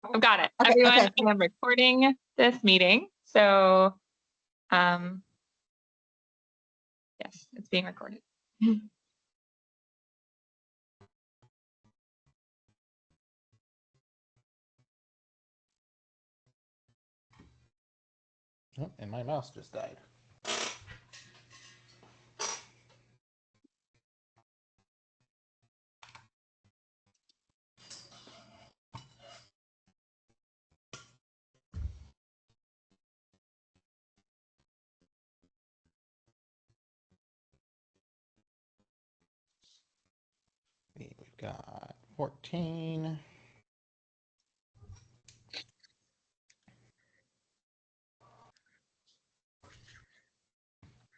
I've got it. Okay, Everyone, okay. I'm recording this meeting. So, yes, it's being recorded. Oh, and my mouse just died. We've got 14.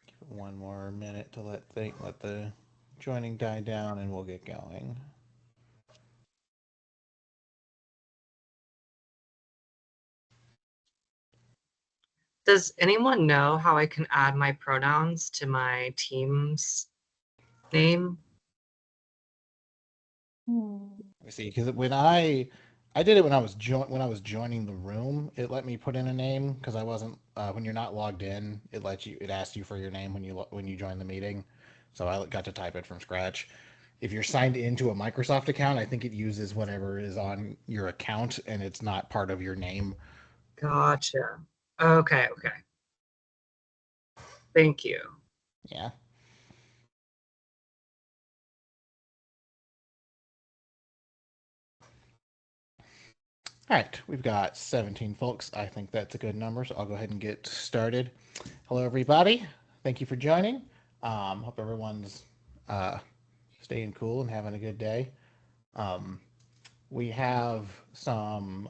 Give it one more minute to let the joining die down, and we'll get going. Does anyone know how I can add my pronouns to my team's name? Let me see, because when I did it when I was joining the room, it let me put in a name because I wasn't when you're not logged in, it asks you for your name when you join the meeting. So I got to type it from scratch. If you're signed into a Microsoft account, I think it uses whatever is on your account and it's not part of your name. Gotcha. Okay. Thank you. Yeah. All right, we've got 17 folks. I think that's a good number, so I'll go ahead and get started. Hello, everybody. Thank you for joining. Hope everyone's staying cool and having a good day. We have some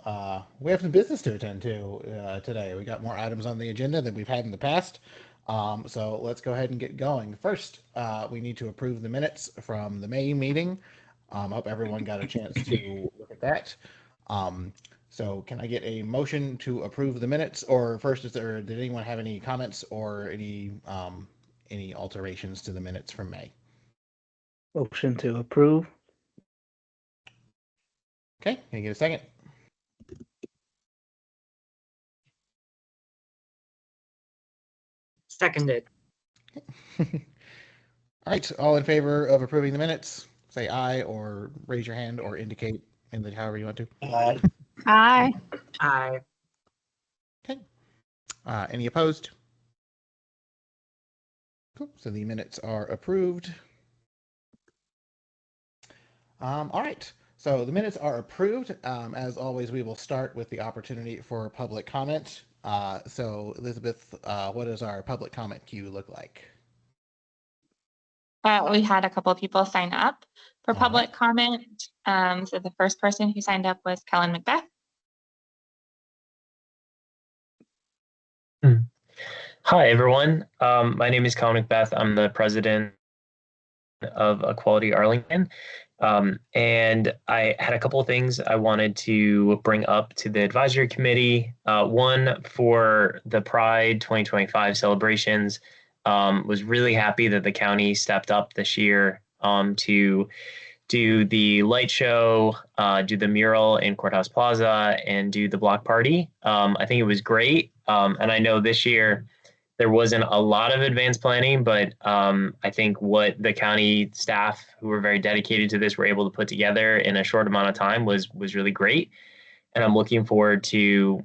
business to attend to today. We got more items on the agenda than we've had in the past. So let's go ahead and get going. First, we need to approve the minutes from the May meeting. Hope everyone got a chance to look at that. So can I get a motion to approve the minutes? Or first, did anyone have any comments or any alterations to the minutes from May? Motion to approve. Okay, can you get a second? Seconded. All right, all in favor of approving the minutes, say aye or raise your hand or indicate in the however you want to. Aye. Aye. Aye. Okay. Any opposed? Cool. So the minutes are approved. All right. So the minutes are approved. As always, we will start with the opportunity for public comment. So Elizabeth, what does our public comment queue look like? We had a couple of people sign up for All public right. comment. So the first person who signed up was Kellen Macbeth. Hi, everyone. My name is Colin Macbeth. I'm the president of Equality Arlington. And I had a couple of things I wanted to bring up to the advisory committee. One, for the Pride 2025 celebrations, was really happy that the county stepped up this year to do the light show, do the mural in Courthouse Plaza, and do the block party. I think it was great. And I know this year there wasn't a lot of advanced planning, but I think what the county staff who were very dedicated to this were able to put together in a short amount of time was really great. And I'm looking forward to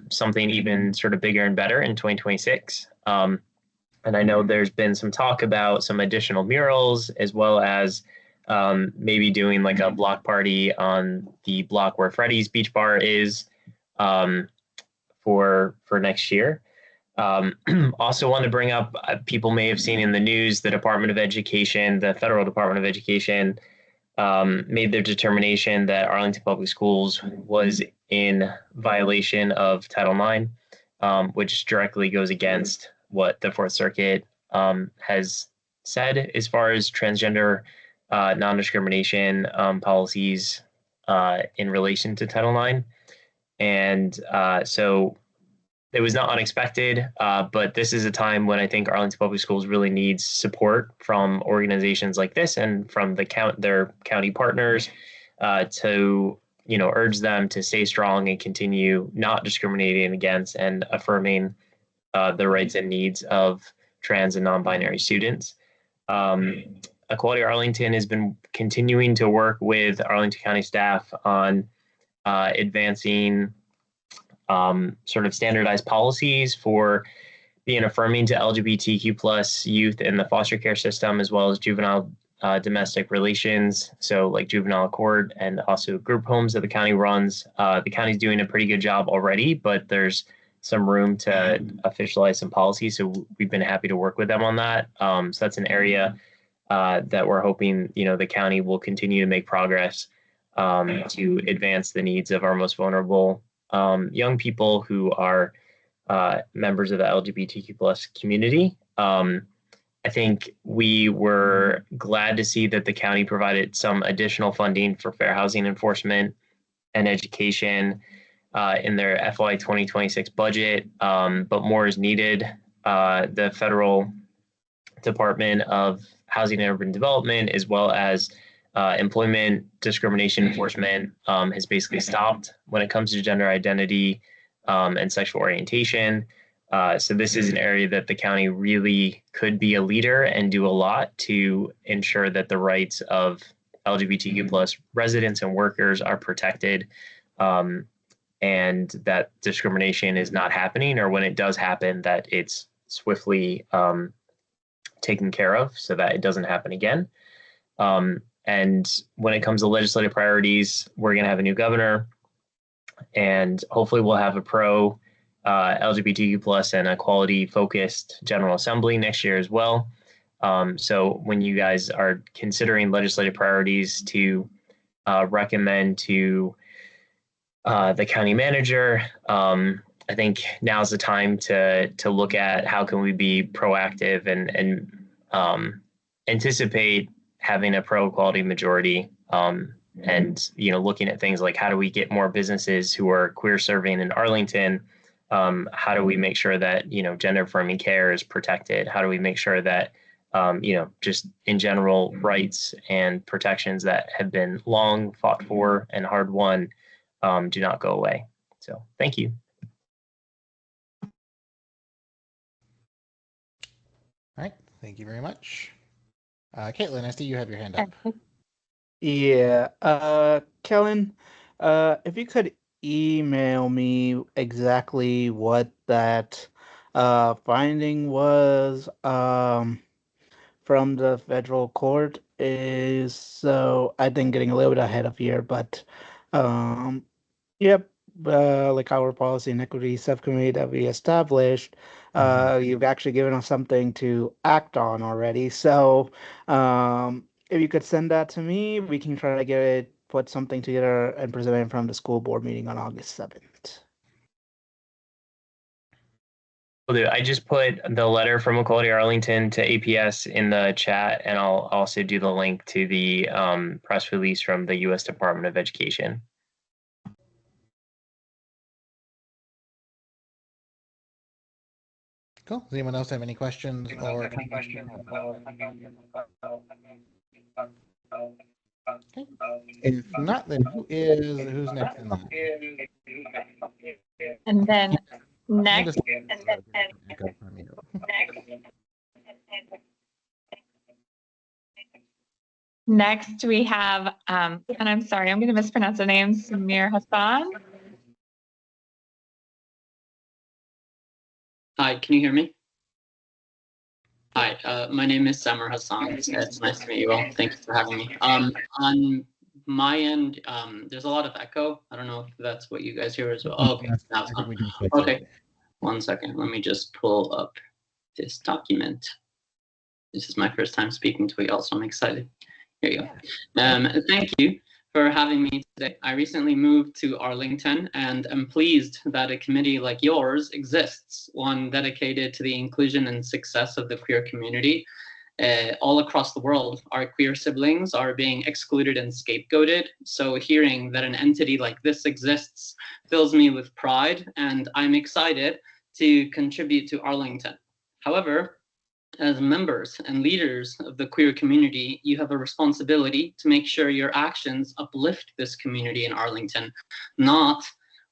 something even sort of bigger and better in 2026. And I know there's been some talk about some additional murals, as well as maybe doing like a block party on the block where Freddy's Beach Bar is for next year. Also want to bring up, people may have seen in the news, the Department of Education, the Federal Department of Education, made their determination that Arlington Public Schools was in violation of Title IX, which directly goes against what the Fourth Circuit has said as far as transgender non-discrimination policies in relation to Title IX. And so it was not unexpected, but this is a time when I think Arlington Public Schools really needs support from organizations like this and from their county partners to urge them to stay strong and continue not discriminating against and affirming the rights and needs of trans and non-binary students. Equality Arlington has been continuing to work with Arlington County staff on advancing sort of standardized policies for being affirming to LGBTQ plus youth in the foster care system, as well as juvenile domestic relations, so like juvenile court and also group homes that the county runs. The county's doing a pretty good job already, but there's some room to officialize some policies. So we've been happy to work with them on that. So that's an area that we're hoping, the county will continue to make progress to advance the needs of our most vulnerable young people who are members of the LGBTQ plus community. I think we were glad to see that the county provided some additional funding for fair housing enforcement and education in their FY 2026 budget, but more is needed. The federal Department of Housing and Urban Development, as well as employment discrimination enforcement, has basically stopped when it comes to gender identity and sexual orientation. So this is an area that the county really could be a leader and do a lot to ensure that the rights of LGBTQ plus residents and workers are protected, and that discrimination is not happening, or when it does happen, that it's swiftly taken care of so that it doesn't happen again. And when it comes to legislative priorities, we're going to have a new governor, and hopefully we'll have a pro LGBTQ plus and equality focused General Assembly next year as well. So when you guys are considering legislative priorities to recommend to the county manager, I think now's the time to look at how can we be proactive and anticipate having a pro-equality majority, and looking at things like how do we get more businesses who are queer serving in Arlington. How do we make sure that gender affirming care is protected? How do we make sure that just in general rights and protections that have been long fought for and hard won do not go away? So thank you. All right, thank you very much. Caitlin, I see you have your hand up. Yeah, Kellen, if you could email me exactly what that finding was from the federal court is, so I think getting a little bit ahead of here, but yep, like our policy and equity subcommittee that we established, you've actually given us something to act on already. So if you could send that to me, we can try to get it, put something together and present it from the school board meeting on August 7th. I just put the letter from Equality Arlington to APS in the chat, and I'll also do the link to the press release from the U.S. Department of Education. Cool. Does anyone else have any questions or okay. If not, then who's next in line? And then next, next we have, and I'm sorry, I'm going to mispronounce the name, Samir Hassan. Hi, can you hear me? Hi, my name is Samir Hassan. It's nice to meet you all. Thank you for having me. On my end, there's a lot of echo. I don't know if that's what you guys hear as well. Oh, okay, now it's on. Okay, 1 second. Let me just pull up this document. This is my first time speaking to you all, so I'm excited. Here you go. Thank you for having me today. I recently moved to Arlington and am pleased that a committee like yours exists, one dedicated to the inclusion and success of the queer community. All across the world, our queer siblings are being excluded and scapegoated. So hearing that an entity like this exists fills me with pride, and I'm excited to contribute to Arlington. However, As members and leaders of the queer community, you have a responsibility to make sure your actions uplift this community in Arlington, not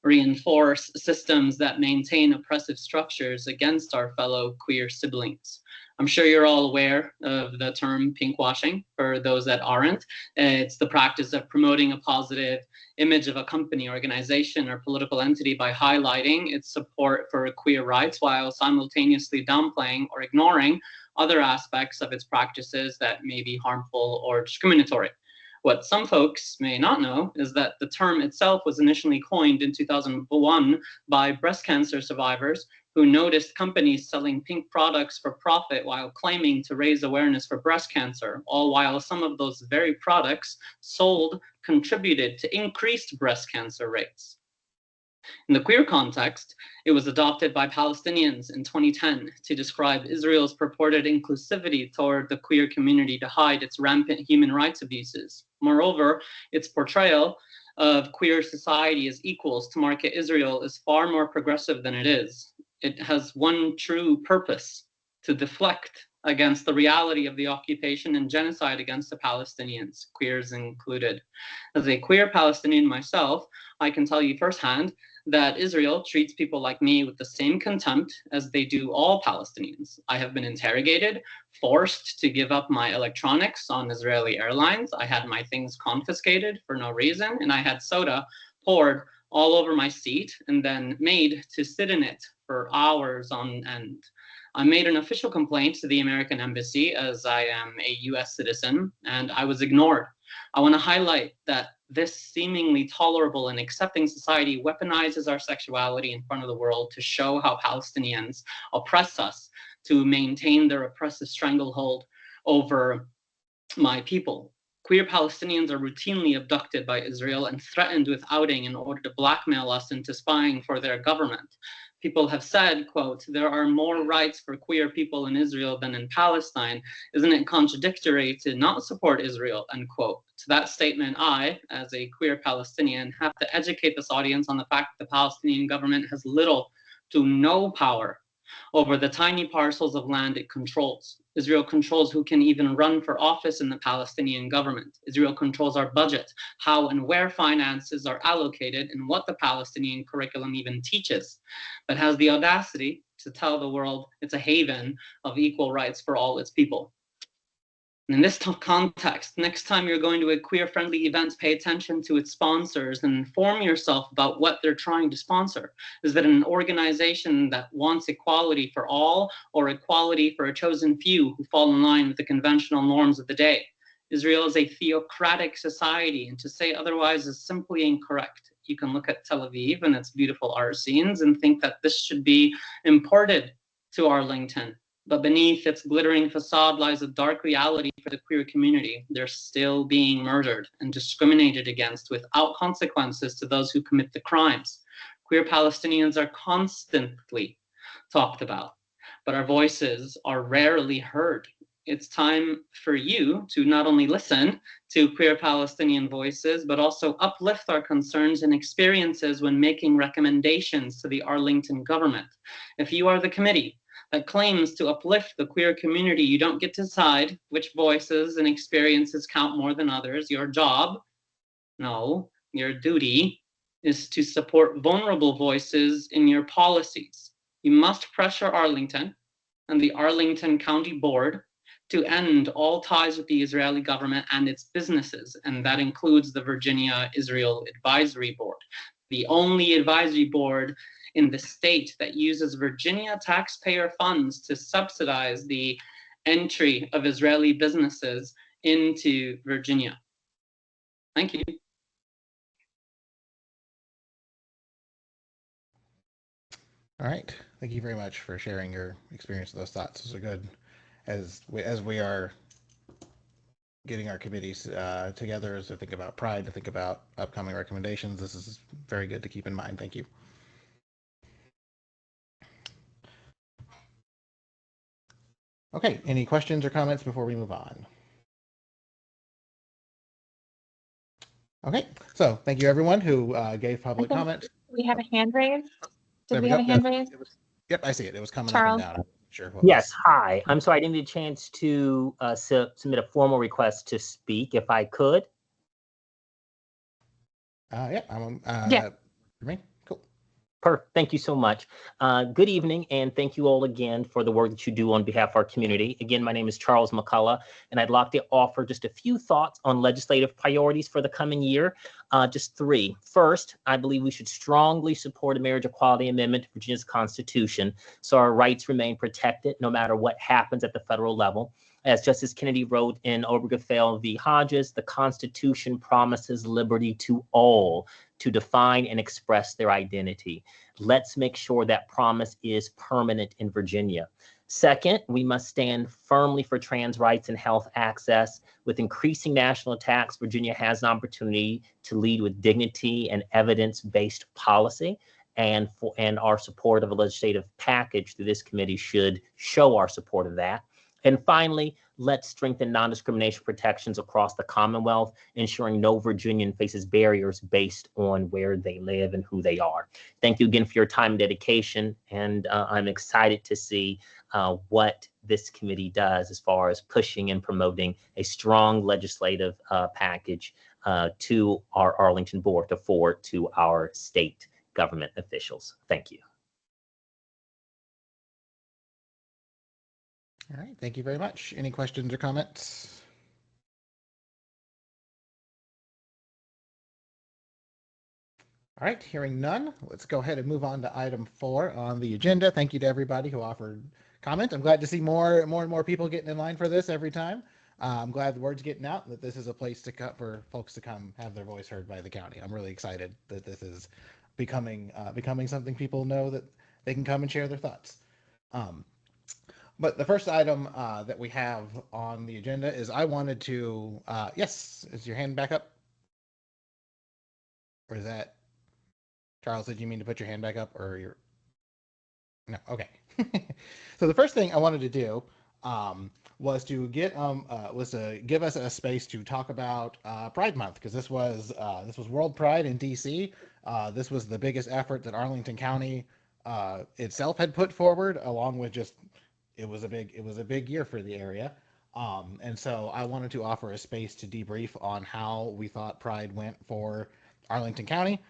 reinforce systems that maintain oppressive structures against our fellow queer siblings. I'm sure you're all aware of the term pinkwashing. For those that aren't, it's the practice of promoting a positive image of a company, organization, or political entity by highlighting its support for queer rights while simultaneously downplaying or ignoring other aspects of its practices that may be harmful or discriminatory. What some folks may not know is that the term itself was initially coined in 2001 by breast cancer survivors who noticed companies selling pink products for profit while claiming to raise awareness for breast cancer, all while some of those very products sold contributed to increased breast cancer rates. In the queer context, it was adopted by Palestinians in 2010 to describe Israel's purported inclusivity toward the queer community to hide its rampant human rights abuses. Moreover, its portrayal of queer society as equals to market Israel is far more progressive than it is. It has one true purpose: to deflect against the reality of the occupation and genocide against the Palestinians, queers included. As a queer Palestinian myself, I can tell you firsthand that Israel treats people like me with the same contempt as they do all Palestinians. I have been interrogated, forced to give up my electronics on Israeli airlines. I had my things confiscated for no reason, and I had soda poured all over my seat and then made to sit in it for hours on end. I made an official complaint to the American embassy as I am a US citizen, and I was ignored. I want to highlight that this seemingly tolerable and accepting society weaponizes our sexuality in front of the world to show how Palestinians oppress us, to maintain their oppressive stranglehold over my people. Queer Palestinians are routinely abducted by Israel and threatened with outing in order to blackmail us into spying for their government. People have said, quote, "There are more rights for queer people in Israel than in Palestine. Isn't it contradictory to not support Israel?" Unquote. To that statement, I, as a queer Palestinian, have to educate this audience on the fact that the Palestinian government has little to no power over the tiny parcels of land it controls. Israel controls who can even run for office in the Palestinian government. Israel controls our budget, how and where finances are allocated, and what the Palestinian curriculum even teaches, but has the audacity to tell the world it's a haven of equal rights for all its people. In this context, next time you're going to a queer-friendly event, pay attention to its sponsors and inform yourself about what they're trying to sponsor. Is that an organization that wants equality for all, or equality for a chosen few who fall in line with the conventional norms of the day? Israel is a theocratic society, and to say otherwise is simply incorrect. You can look at Tel Aviv and its beautiful art scenes and think that this should be imported to Arlington. But beneath its glittering facade lies a dark reality for the queer community. They're still being murdered and discriminated against without consequences to those who commit the crimes. Queer Palestinians are constantly talked about, but our voices are rarely heard. It's time for you to not only listen to queer Palestinian voices, but also uplift our concerns and experiences when making recommendations to the Arlington government. If you are the committee that claims to uplift the queer community, you don't get to decide which voices and experiences count more than others. Your job, no, your duty is to support vulnerable voices in your policies. You must pressure Arlington and the Arlington County Board to end all ties with the Israeli government and its businesses, and that includes the Virginia Israel Advisory Board, the only advisory board in the state that uses Virginia taxpayer funds to subsidize the entry of Israeli businesses into Virginia. Thank you. All right. Thank you very much for sharing your experience with those thoughts. Those are good as we are getting our committees together as to think about Pride, to think about upcoming recommendations. This is very good to keep in mind. Thank you. Okay, any questions or comments before we move on? Okay, so thank you everyone who gave public comment. We have a hand raised. There Did we we have a go. hand raised? Yep, I see it. It was coming Charles. up and down. sure. Yes, hi. I'm sorry, I didn't get a chance to submit a formal request to speak, if I could. Yeah. Yeah. For me, cool. Perfect. Thank you so much. Good evening, and thank you all again for the work that you do on behalf of our community. Again, my name is Charles McCullough, and I'd like to offer just a few thoughts on legislative priorities for the coming year. Just three. First, I believe we should strongly support a marriage equality amendment to Virginia's Constitution so our rights remain protected no matter what happens at the federal level. As Justice Kennedy wrote in Obergefell v. Hodges, the Constitution promises liberty to all to define and express their identity. Let's make sure that promise is permanent in Virginia. Second, we must stand firmly for trans rights and health access. With increasing national attacks, Virginia has an opportunity to lead with dignity and evidence-based policy. And our support of a legislative package through this committee should show our support of that. And finally, let's strengthen non-discrimination protections across the Commonwealth, ensuring no Virginian faces barriers based on where they live and who they are. Thank you again for your time and dedication, and I'm excited to see what this committee does as far as pushing and promoting a strong legislative package to our Arlington board to forward to our state government officials. Thank you. All right. Thank you very much. Any questions or comments? All right. Hearing none, let's go ahead and move on to item 4 on the agenda. Thank you to everybody who offered comment. I'm glad to see more and more people getting in line for this every time. I'm glad the word's getting out that this is a place to for folks to come have their voice heard by the county. I'm really excited that this is becoming something people know that they can come and share their thoughts. But the first item that we have on the agenda is I wanted to, yes, is your hand back up? Or is that, Charles, did you mean to put your hand back up or your, no, okay. So the first thing I wanted to do was to give us a space to talk about Pride Month, because this was World Pride in DC. This was the biggest effort that Arlington County itself had put forward, along with just it was a big year for the area. And so I wanted to offer a space to debrief on how we thought Pride went for Arlington County.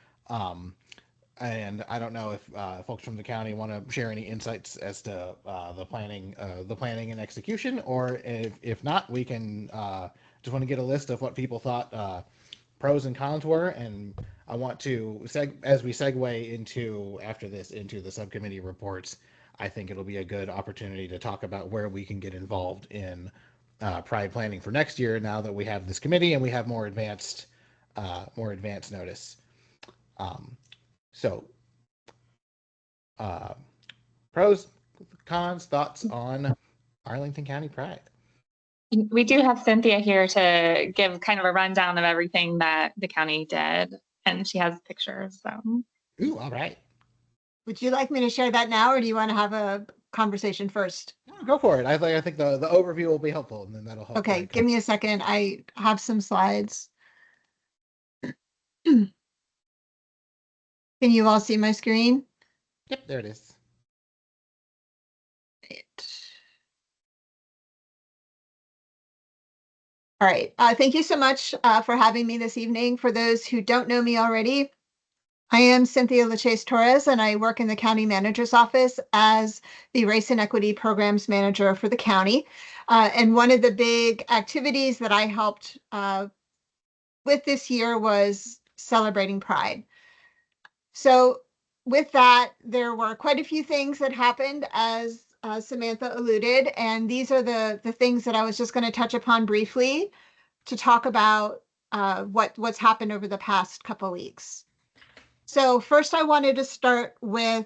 And I don't know if folks from the county want to share any insights as to the planning and execution, or if not, we can just want to get a list of what people thought pros and cons were. And I want to, as we segue into the subcommittee reports, I think it'll be a good opportunity to talk about where we can get involved in Pride planning for next year, now that we have this committee and we have more advanced notice. So pros, cons, thoughts on Arlington County Pride. We do have Cynthia here to give kind of a rundown of everything that the county did, and she has pictures. So. Ooh, all right. Would you like me to share that now, or do you want to have a conversation first? Go for it. I think the overview will be helpful, and then that'll help. Okay, give me a second. I have some slides. Can you all see my screen? Yep, there it is. All right. Thank you so much for having me this evening. For those who don't know me already, I am Cynthia LaChase Torres, and I work in the county manager's office as the Race and Equity Programs Manager for the county. And one of the big activities that I helped with this year was celebrating Pride. So with that, there were quite a few things that happened, as Samantha alluded, and these are the things that I was just going to touch upon briefly to talk about what's happened over the past couple weeks. So first, I wanted to start with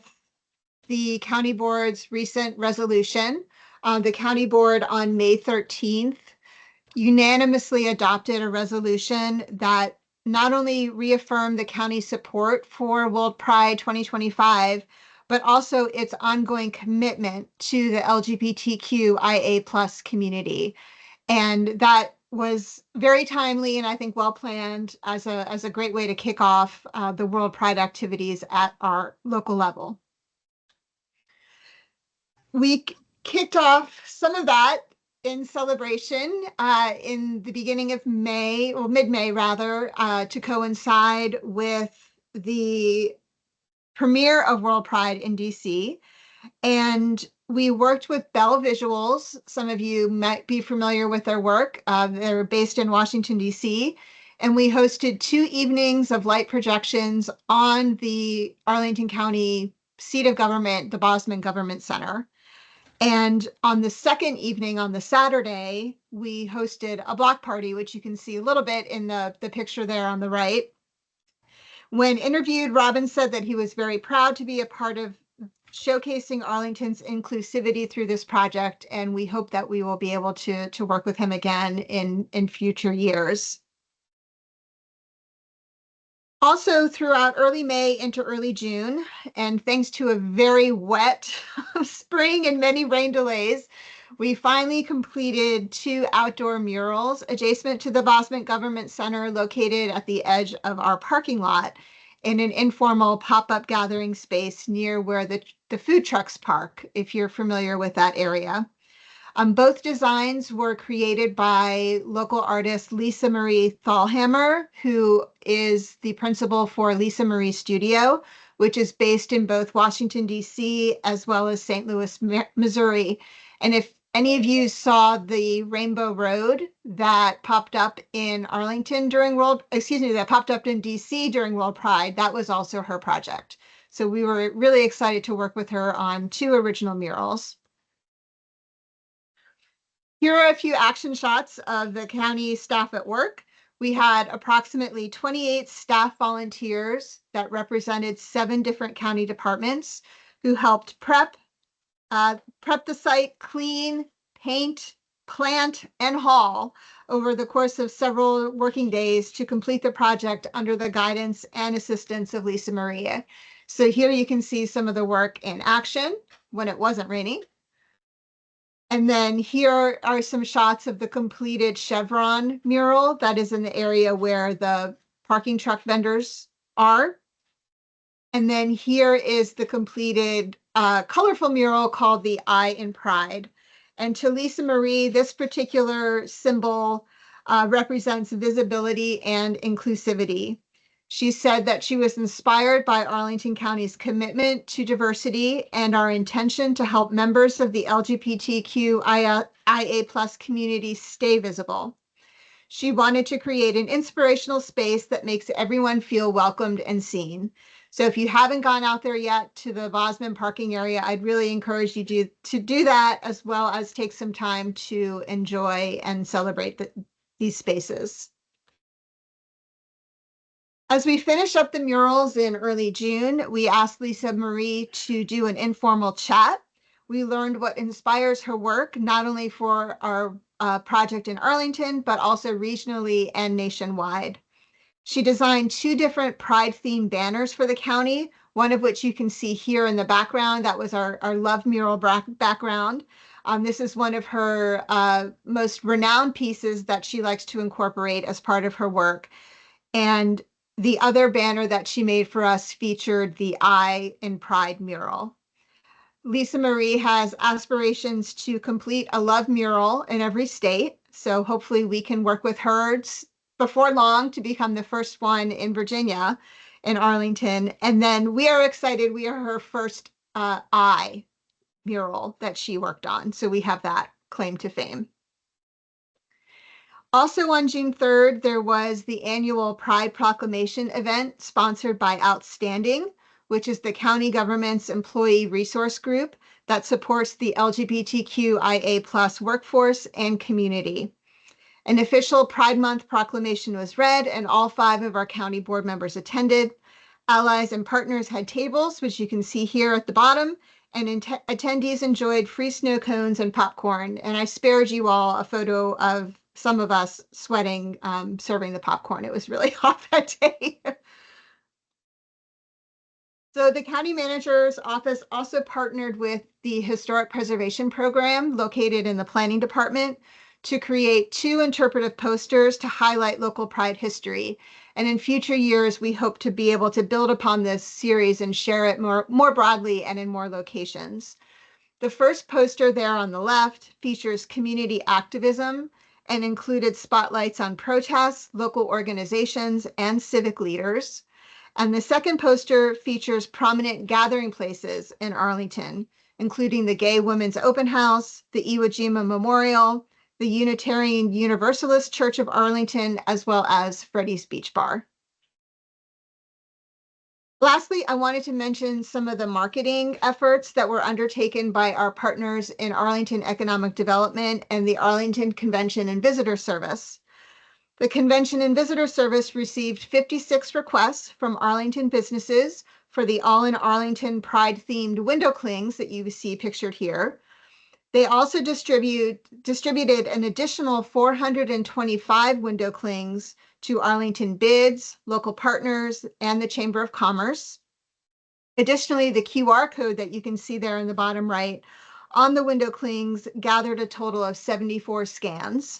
the county board's recent resolution. The county board on May 13th unanimously adopted a resolution that not only reaffirmed the county's support for World Pride 2025, but also its ongoing commitment to the LGBTQIA+ community. And that was very timely and I think well planned as a great way to kick off the World Pride activities at our local level. We kicked off some of that in celebration in the beginning of May, or mid-May rather, to coincide with the premiere of World Pride in DC. And we worked with Bell Visuals. Some of you might be familiar with their work. They're based in Washington, DC. And we hosted 2 evenings of light projections on the Arlington County seat of government, the Bosman Government Center. And on the second evening, on the Saturday, we hosted a block party, which you can see a little bit in the picture there on the right. When interviewed, Robin said that he was very proud to be a part of showcasing Arlington's inclusivity through this project, and we hope that we will be able to work with him again in future years. Also, throughout early May into early June, and thanks to a very wet spring and many rain delays, we finally completed 2 outdoor murals adjacent to the Bosman Government Center located at the edge of our parking lot in an informal pop-up gathering space near where the food trucks park, if you're familiar with that area. Both designs were created by local artist Lisa Marie Thalhammer, who is the principal for Lisa Marie Studio, which is based in both Washington, D.C., as well as St. Louis, Missouri. And if any of you saw the Rainbow Road that popped up in Arlington that popped up in DC during World Pride, that was also her project. So we were really excited to work with her on 2 original murals. Here are a few action shots of the county staff at work. We had approximately 28 staff volunteers that represented 7 different county departments who helped prep the site, clean, paint, plant, and haul over the course of several working days to complete the project under the guidance and assistance of Lisa Maria. So here you can see some of the work in action when it wasn't raining. And then here are some shots of the completed Chevron mural that is in the area where the parking truck vendors are. And then here is the completed colorful mural called the I in Pride. And to Lisa Marie, this particular symbol represents visibility and inclusivity. She said that she was inspired by Arlington County's commitment to diversity and our intention to help members of the LGBTQIA+ community stay visible. She wanted to create an inspirational space that makes everyone feel welcomed and seen. So if you haven't gone out there yet to the Bosman parking area, I'd really encourage you to do that, as well as take some time to enjoy and celebrate these spaces. As we finish up the murals in early June, we asked Lisa Marie to do an informal chat. We learned what inspires her work, not only for our project in Arlington, but also regionally and nationwide. She designed 2 different Pride-themed banners for the county, one of which you can see here in the background. That was our Love mural background. This is one of her most renowned pieces that she likes to incorporate as part of her work. And the other banner that she made for us featured the I in Pride mural. Lisa Marie has aspirations to complete a love mural in every state. So hopefully we can work with her before long to become the first one in Virginia, in Arlington. And then we are excited. We are her first I mural that she worked on. So we have that claim to fame. Also on June 3rd, there was the annual Pride Proclamation event sponsored by Outstanding, which is the county government's employee resource group that supports the LGBTQIA+ workforce and community. An official Pride Month proclamation was read, and all 5 of our county board members attended. Allies and partners had tables, which you can see here at the bottom, and attendees enjoyed free snow cones and popcorn. And I spared you all a photo of some of us sweating, serving the popcorn. It was really hot that day. So the county manager's office also partnered with the Historic Preservation Program located in the planning department to create 2 interpretive posters to highlight local Pride history. And in future years, we hope to be able to build upon this series and share it more broadly and in more locations. The first poster there on the left features community activism and included spotlights on protests, local organizations, and civic leaders. And the second poster features prominent gathering places in Arlington, including the Gay Women's Open House, the Iwo Jima Memorial, the Unitarian Universalist Church of Arlington, as well as Freddy's Beach Bar. Lastly, I wanted to mention some of the marketing efforts that were undertaken by our partners in Arlington Economic Development and the Arlington Convention and Visitor Service. The Convention and Visitor Service received 56 requests from Arlington businesses for the All in Arlington Pride-themed window clings that you see pictured here. They also distributed an additional 425 window clings to Arlington bids, local partners, and the Chamber of Commerce. Additionally, the QR code that you can see there in the bottom right on the window clings gathered a total of 74 scans.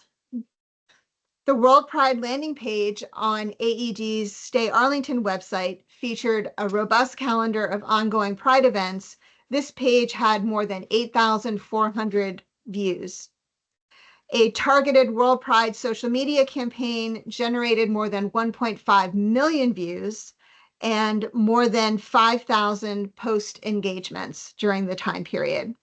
The World Pride landing page on AED's Stay Arlington website featured a robust calendar of ongoing Pride events. This page had more than 8,400 views. A targeted World Pride social media campaign generated more than 1.5 million views and more than 5,000 post engagements during the time period.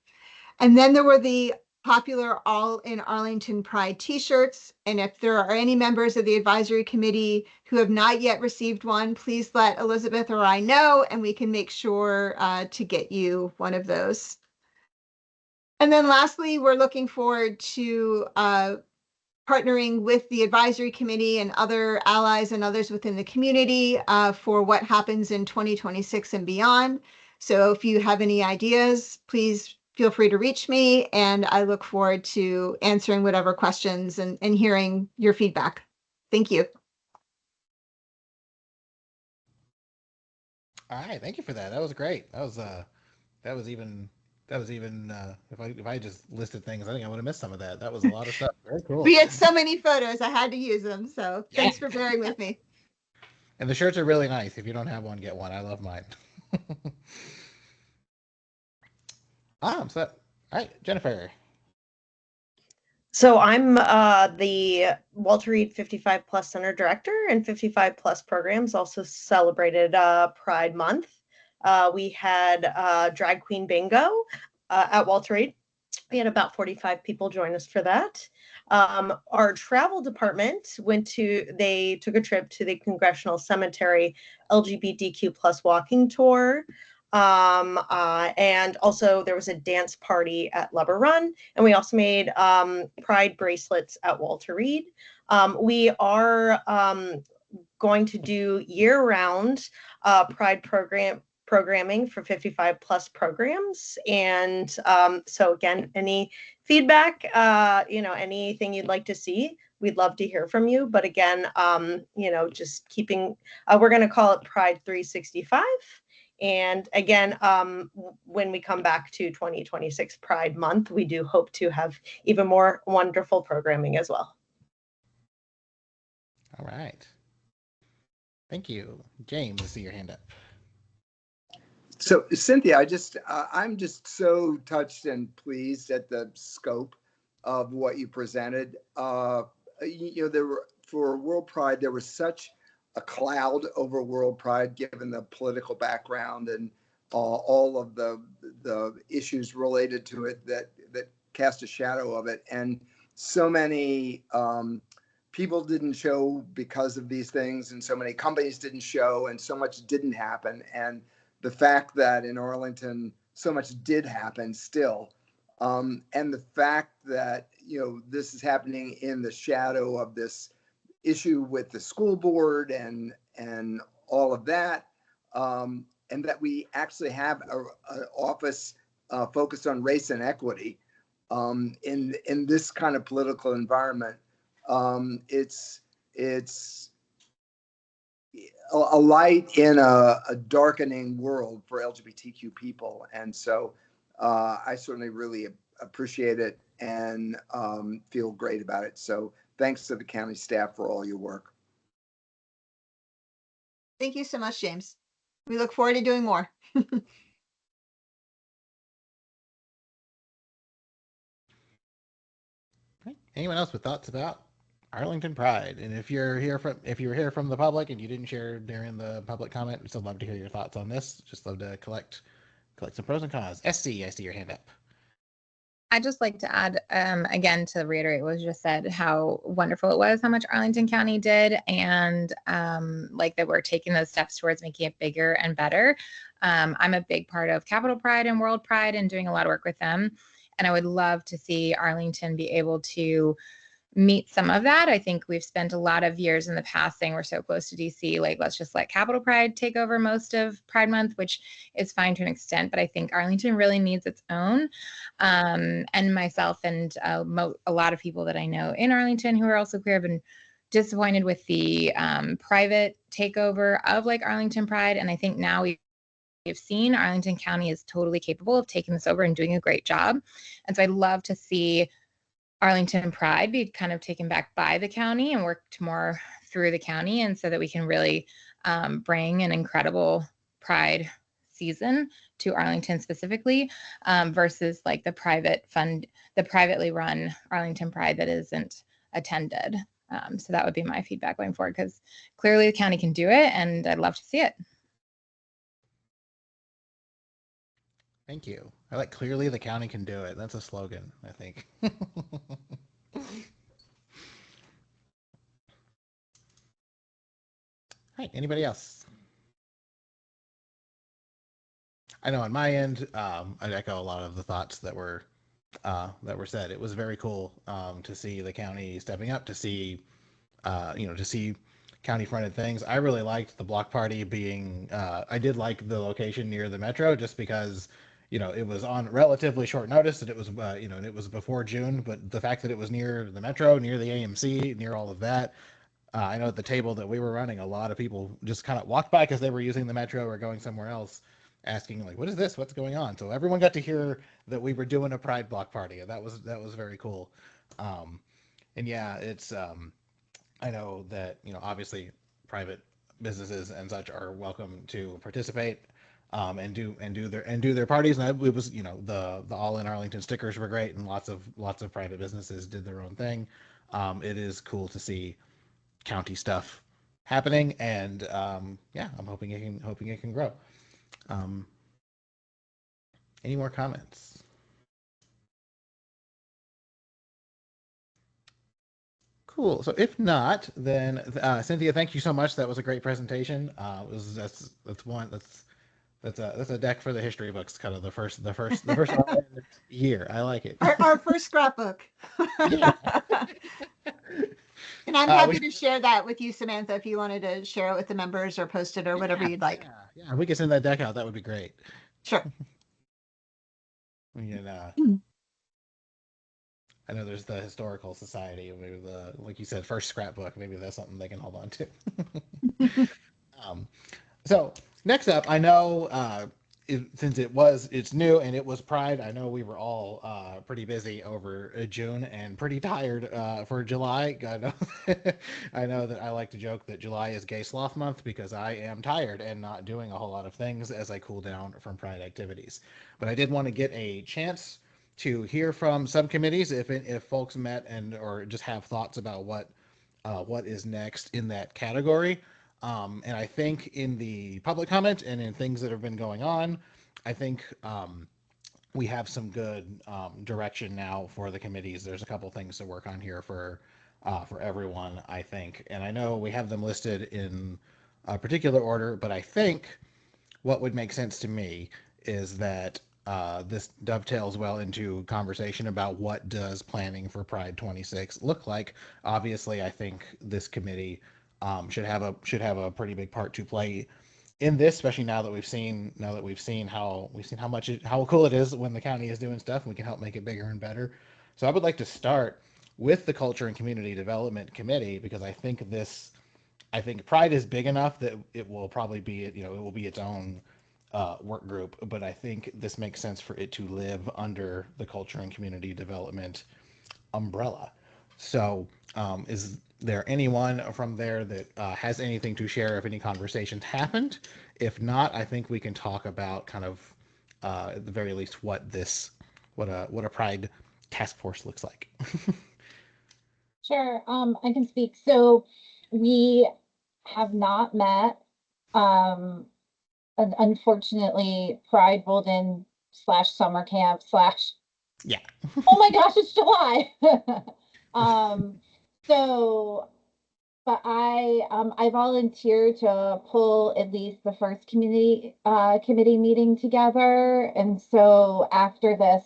And then there were the popular All in Arlington Pride t-shirts. And if there are any members of the advisory committee who have not yet received one, please let Elizabeth or I know, and we can make sure to get you one of those. And then lastly, we're looking forward to partnering with the advisory committee and other allies and others within the community for what happens in 2026 and beyond. So if you have any ideas, please feel free to reach me, and I look forward to answering whatever questions and hearing your feedback. Thank you. All right, thank you for that. That was great. That was even if I just listed things, I think I would have missed some of that. That was a lot of stuff. Very cool. We had so many photos, I had to use them. So thanks for bearing with me. And the shirts are really nice. If you don't have one, get one. I love mine. So all right, Jennifer. So I'm the Walter Reed 55 Plus Center Director, and 55 Plus programs also celebrated Pride Month. We had Drag Queen Bingo at Walter Reed. We had about 45 people join us for that. Our travel department they took a trip to the Congressional Cemetery LGBTQ plus walking tour. And also there was a dance party at Lubber Run, and we also made Pride bracelets at Walter Reed. We are going to do year-round Pride programming for 55 plus programs. And so again, any feedback, anything you'd like to see, we'd love to hear from you. But again, just keeping, we're going to call it Pride 365. And again, when we come back to 2026 Pride Month, we do hope to have even more wonderful programming as well. All right. Thank you. James, I see your hand up. So Cynthia, I'm just so touched and pleased at the scope of what you presented. There were, for World Pride, there was such a cloud over World Pride, given the political background and all of the issues related to it that cast a shadow of it. And so many people didn't show because of these things, and so many companies didn't show, and so much didn't happen. And the fact that in Arlington so much did happen still, and the fact that this is happening in the shadow of this issue with the school board and all of that, and that we actually have an office focused on race and equity in this kind of political environment. It's a light in a darkening world for LGBTQ people, and so I certainly really appreciate it and feel great about it. So thanks to the county staff for all your work. Thank you so much, James. We look forward to doing more. anyone else with thoughts about Arlington Pride? And if you're here from the public and you didn't share during the public comment, we'd still love to hear your thoughts on this. Just love to collect some pros and cons. SC, I see your hand up. I'd just like to add, again, to reiterate what was just said, how wonderful it was, how much Arlington County did, and like that we're taking those steps towards making it bigger and better. I'm a big part of Capital Pride and World Pride and doing a lot of work with them. And I would love to see Arlington be able to meet some of that. I think we've spent a lot of years in the past saying we're so close to DC, like let's just let Capital Pride take over most of Pride Month, which is fine to an extent, but I think Arlington really needs its own. And myself and a lot of people that I know in Arlington who are also queer have been disappointed with the private takeover of like Arlington Pride. And I think now we've seen Arlington County is totally capable of taking this over and doing a great job. And so I'd love to see Arlington Pride be kind of taken back by the county and worked more through the county, and so that we can really bring an incredible Pride season to Arlington specifically, versus like the privately run Arlington Pride that isn't attended. So that would be my feedback going forward, because clearly the county can do it, and I'd love to see it. Thank you. I like clearly the county can do it. That's a slogan, I think. All right, anybody else? I know on my end, I echo a lot of the thoughts that were said. It was very cool to see the county stepping up, to see to see county fronted things. I really liked the block party being. I did like the location near the metro, just because it was on relatively short notice, and it was and it was before June. But the fact that it was near the metro, near the AMC, near all of that. I know at the table that we were running, a lot of people just kind of walked by because they were using the metro or going somewhere else, asking like, "What is this? What's going on?" So everyone got to hear that we were doing a Pride block party, and that was very cool. And yeah, it's I know that obviously private businesses and such are welcome to participate and do their parties. And it was the All in Arlington stickers were great, and lots of private businesses did their own thing. It is cool to see county stuff happening, and yeah, I'm hoping it can grow. Any more comments? Cool. So if not, then Cynthia, thank you so much. That was a great presentation. That's a deck for the history books, kind of the first year. I like it. Our first scrapbook. Yeah. And I'm happy to share that with you, Samantha, if you wanted to share it with the members or post it or whatever you'd like. Yeah, we can send that deck out. That would be great. Sure. I know there's the Historical Society, maybe like you said, first scrapbook. Maybe that's something they can hold on to. So next up, I know since it's new and it was Pride, I know we were all pretty busy over June and pretty tired for July. I know that I like to joke that July is Gay Sloth Month, because I am tired and not doing a whole lot of things as I cool down from Pride activities. But I did want to get a chance to hear from subcommittees if folks met or just have thoughts about what is next in that category. And I think in the public comment and in things that have been going on, I think we have some good direction now for the committees. There's a couple things to work on here for everyone, I think. And I know we have them listed in a particular order, but I think what would make sense to me is that this dovetails well into conversation about what does planning for Pride 26 look like. Obviously, I think this committee should have a pretty big part to play in this, especially now that we've seen how cool it is when the county is doing stuff, and we can help make it bigger and better. So I would like to start with the Culture and Community Development Committee, because I think Pride is big enough that it will probably be it will be its own work group, but I think this makes sense for it to live under the Culture and Community Development umbrella. So is there anyone from there that has anything to share if any conversations happened? If not, I think we can talk about kind of at the very least what a Pride task force looks like. Sure, I can speak. So we have not met. Unfortunately, Pride rolled in slash summer camp slash. Yeah. Oh my gosh, it's July. um, so, but I volunteered to pull at least the first committee meeting together, and so after this,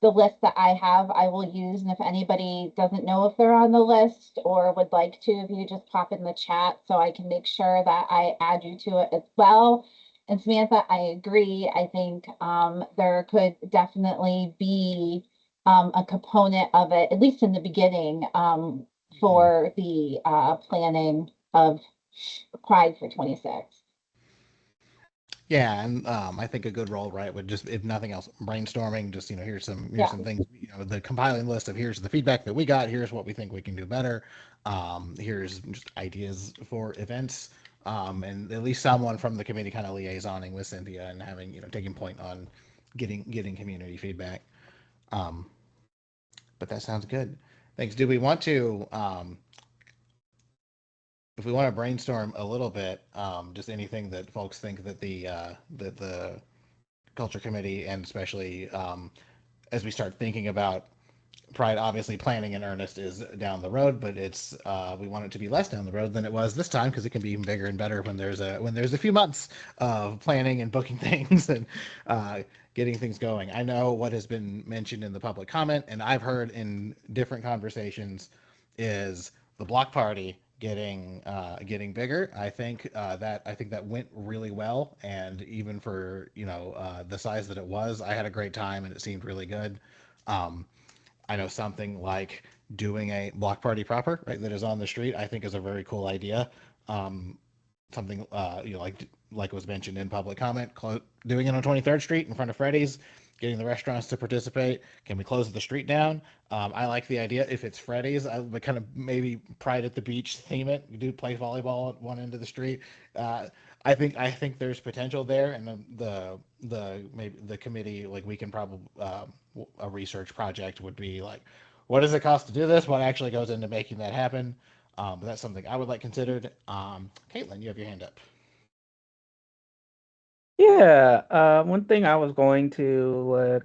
the list that I have, I will use. And if anybody doesn't know if they're on the list or would like to, if you just pop in the chat so I can make sure that I add you to it as well. And Samantha, I agree. I think there could definitely be a component of it, at least in the beginning, for the planning of Pride for 26. Yeah, and I think a good role, right, would just, if nothing else, brainstorming. Just here's some things. The compiling list of here's the feedback that we got. Here's what we think we can do better. Here's just ideas for events. And at least someone from the committee kind of liaisoning with Cynthia and having taking point on getting community feedback. But that sounds good. Thanks. Do we want to? If we want to brainstorm a little bit, just anything that folks think that the culture committee, and especially as we start thinking about Pride, obviously planning in earnest is down the road, but it's we want it to be less down the road than it was this time, because it can be even bigger and better when there's a few months of planning and booking things and getting things going. I know what has been mentioned in the public comment, and I've heard in different conversations, is the block party getting bigger. I think that went really well, and even for the size that it was, I had a great time and it seemed really good. I know something like doing a block party proper, right, that is on the street, I think is a very cool idea. Something like was mentioned in public comment, doing it on 23rd Street in front of Freddy's, getting the restaurants to participate. Can we close the street down? I like the idea. If it's Freddy's, I would kind of maybe Pride at the Beach theme it. You do play volleyball at one end of the street. I think there's potential there, and the maybe the committee, like, we can probably a research project would be like, what does it cost to do this? What actually goes into making that happen? But that's something I would like considered. Caitlin, you have your hand up. Yeah, one thing I was going to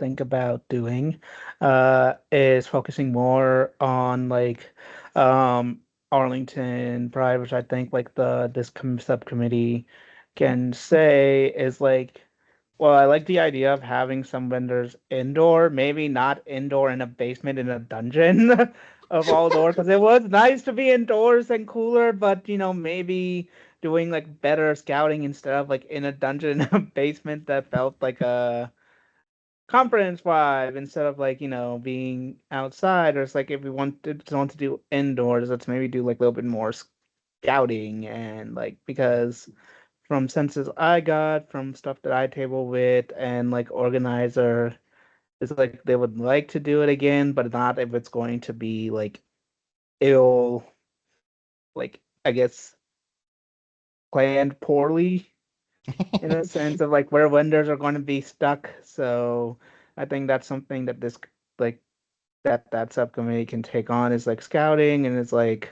think about doing is focusing more on like Arlington Pride, which I think like subcommittee can say is like, well, I like the idea of having some vendors indoor, maybe not indoor in a basement in a dungeon of all doors, because it was nice to be indoors and cooler, but maybe doing like better scouting instead of like in a dungeon in a basement that felt like a conference vibe instead of like being outside. Or it's like, if we want to do indoors, let's maybe do like a little bit more scouting, and like, because from senses I got from stuff that I table with and like organizer, it's like they would like to do it again, but not if it's going to be like ill, like, I guess, planned poorly, in a sense of like where vendors are going to be stuck. So I think that's something that this like that subcommittee can take on, is like scouting, and it's like,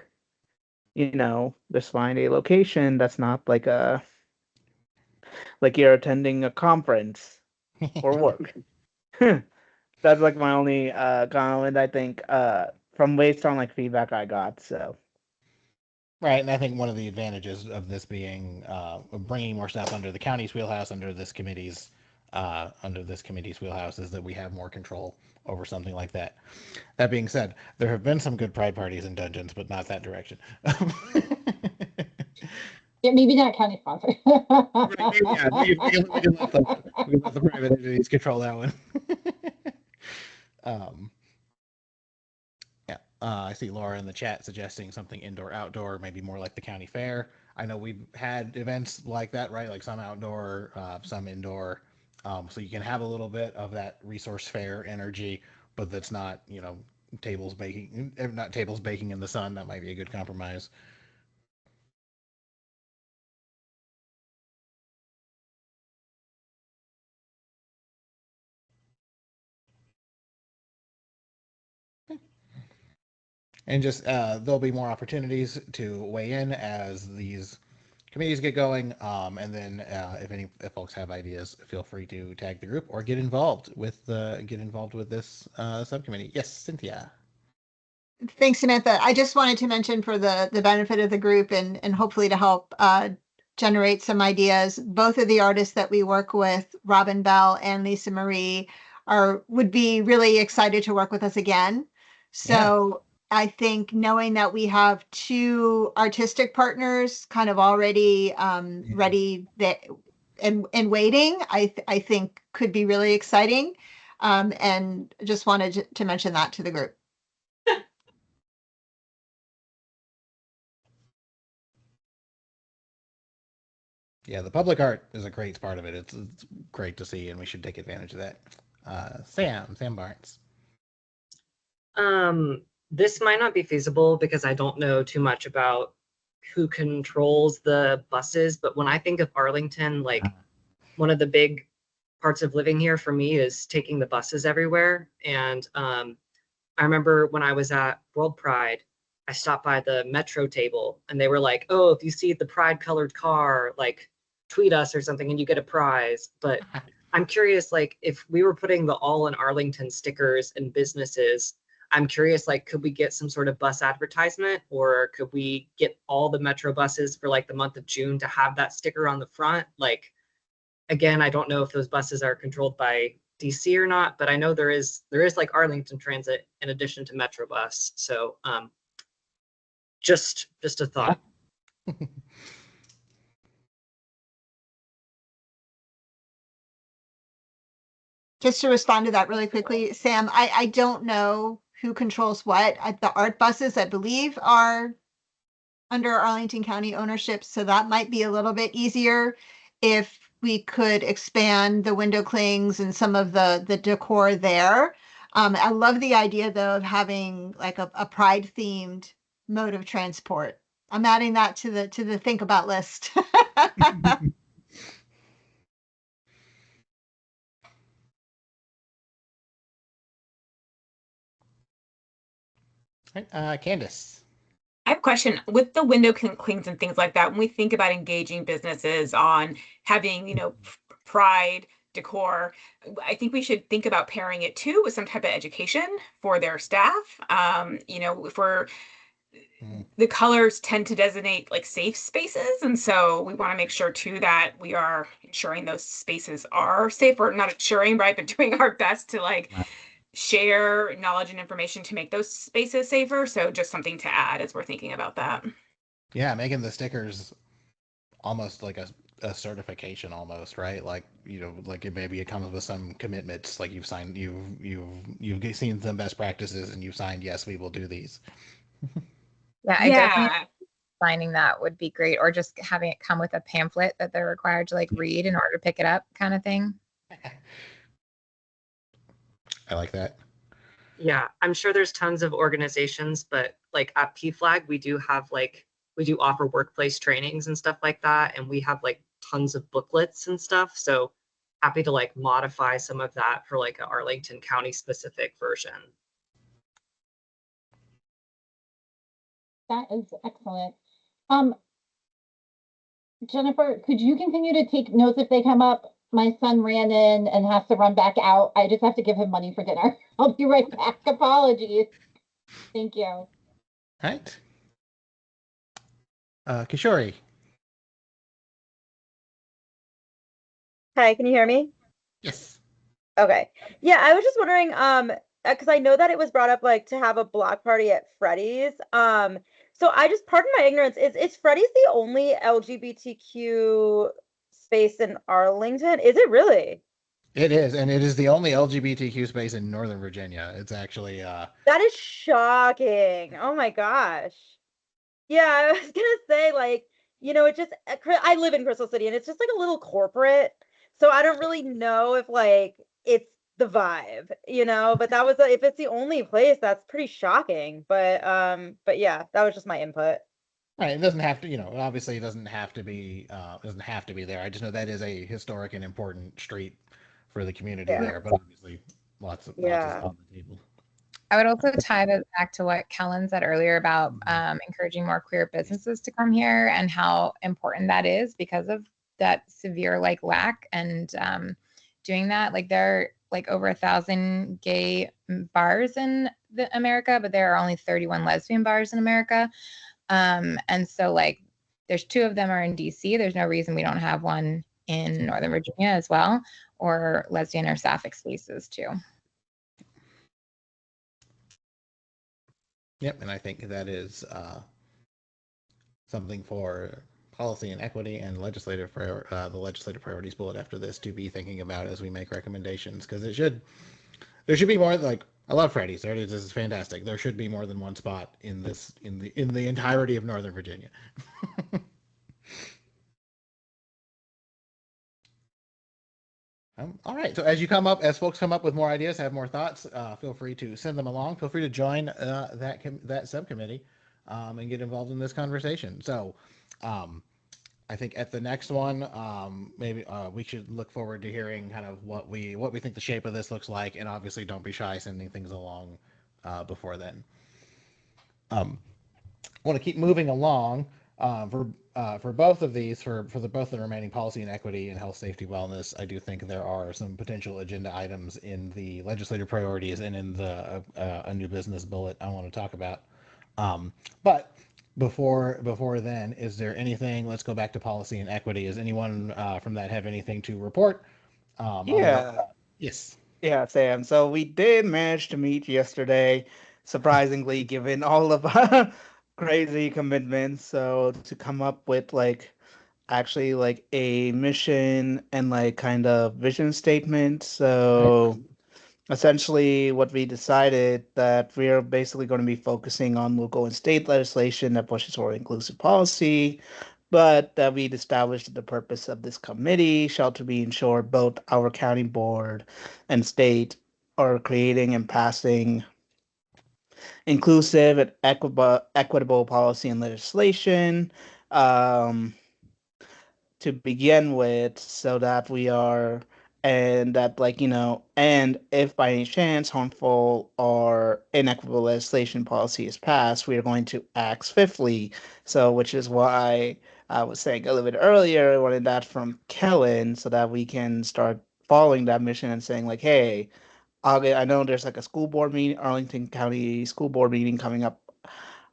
just find a location that's not like you're attending a conference or work. That's like my only comment, I think, from based on like feedback I got. So Right, and I think one of the advantages of this being bringing more stuff under the county's wheelhouse, under this committee's wheelhouse, is that we have more control over something like that. That being said, there have been some good pride parties in dungeons, but not that direction. Yeah, maybe not county sponsored. Yeah, we can let the private entities control that one. Yeah, I see Laura in the chat suggesting something indoor outdoor, maybe more like the county fair. I know we've had events like that, right? Like some outdoor, some indoor. So you can have a little bit of that resource fair energy, but that's not, not tables baking in the sun. That might be a good compromise. And just there'll be more opportunities to weigh in as these committees get going. And then if folks have ideas, feel free to tag the group or get involved with this subcommittee. Yes, Cynthia. Thanks, Samantha. I just wanted to mention for the benefit of the group and hopefully to help generate some ideas. Both of the artists that we work with, Robin Bell and Lisa Marie, would be really excited to work with us again. So I think knowing that we have two artistic partners kind of already ready and waiting, I think could be really exciting. And just wanted to mention that to the group. Yeah, the public art is a great part of it. It's great to see, and we should take advantage of that. Sam Barnes. This might not be feasible because I don't know too much about who controls the buses, but when I think of Arlington, like one of the big parts of living here for me is taking the buses everywhere. And I remember when I was at World Pride, I stopped by the Metro table and they were like, oh, if you see the Pride colored car, like tweet us or something and you get a prize. But I'm curious, like if we were putting the All in Arlington stickers in businesses, I'm curious, like, could we get some sort of bus advertisement, or could we get all the Metro buses for like the month of June to have that sticker on the front? Like, again, I don't know if those buses are controlled by DC or not, but I know there is like Arlington Transit in addition to Metro Bus. So just a thought. Just to respond to that really quickly, Sam, I don't know who controls what. The art buses, I believe, are under Arlington County ownership, so that might be a little bit easier if we could expand the window clings and some of the decor there. I love the idea though of having like a pride themed mode of transport. I'm adding that to the think about list. Candace. I have a question with the window clings and things like that. When we think about engaging businesses on having, pride decor, I think we should think about pairing it too with some type of education for their staff. For the colors tend to designate like safe spaces. And so we want to make sure too that we are ensuring those spaces are safe, or not ensuring, right, but doing our best to like share knowledge and information to make those spaces safer. So just something to add as we're thinking about that. Yeah, making the stickers almost like a certification almost, right? Like, like it comes with some commitments, like you've signed, you've seen some best practices and you've signed, yes, we will do these. I definitely signing that would be great, or just having it come with a pamphlet that they're required to like read in order to pick it up, kind of thing. I like that. Yeah, I'm sure there's tons of organizations, but like at PFLAG, we do offer workplace trainings and stuff like that. And we have like tons of booklets and stuff. So happy to like modify some of that for like an Arlington County specific version. That is excellent. Jennifer, could you continue to take notes if they come up? My son ran in and has to run back out. I just have to give him money for dinner. I'll be right back. Apologies. Thank you. All right. Kishori. Hi, can you hear me? Yes. Okay. Yeah, I was just wondering, because I know that it was brought up like to have a block party at Freddy's. So I just, pardon my ignorance, is Freddy's the only LGBTQ space in Arlington? Is it really? It is, and it is the only LGBTQ space in Northern Virginia. It's actually That is shocking. Oh my gosh. Yeah, I was gonna say, like, it just, I live in Crystal City and it's just like a little corporate. So I don't really know if like it's the vibe, but that was, if it's the only place, that's pretty shocking. But yeah, that was just my input. Right, it doesn't have to, obviously it doesn't have to be there. I just know that is a historic and important street for the community there, but obviously lots of on the table. I would also tie that back to what Kellen said earlier about encouraging more queer businesses to come here and how important that is because of that severe like lack and doing that. Like there are like over 1,000 gay bars in America, but there are only 31 lesbian bars in America. And so like there's 2 of them are in DC. There's no reason we don't have one in Northern Virginia as well, or lesbian or sapphic spaces too. Yep, and I think that is something for policy and equity and the legislative priorities bullet after this to be thinking about as we make recommendations, because there should be more. Like, I love Freddy's. This is fantastic. There should be more than one spot in the entirety of Northern Virginia. All right. So as folks come up with more ideas, have more thoughts, feel free to send them along. Feel free to join that subcommittee and get involved in this conversation. So I think at the next one, maybe we should look forward to hearing kind of what we think the shape of this looks like, and obviously don't be shy sending things along before then. I want to keep moving along for both of these, both the remaining policy and equity and health, safety, wellness. I do think there are some potential agenda items in the legislative priorities and in the a new business bullet I want to talk about. But before then, is there anything? Let's go back to policy and equity. Is anyone from that have anything to report? Yeah. Yes. Yeah, Sam. So we did manage to meet yesterday, surprisingly, given all of our crazy commitments. So to come up with actually a mission and kind of vision statement. So essentially what we decided that we are basically going to be focusing on local and state legislation that pushes for inclusive policy, but that we'd established that the purpose of this committee shall to be ensure both our county board and state are creating and passing inclusive and equitable policy and legislation. Um, to begin with, so that we are, and that and if by any chance harmful or inequitable legislation policy is passed, we are going to act swiftly. So which is why I was saying a little bit earlier, I wanted that from Kellen so that we can start following that mission and saying hey, I know there's a school board meeting, Arlington County School Board meeting coming up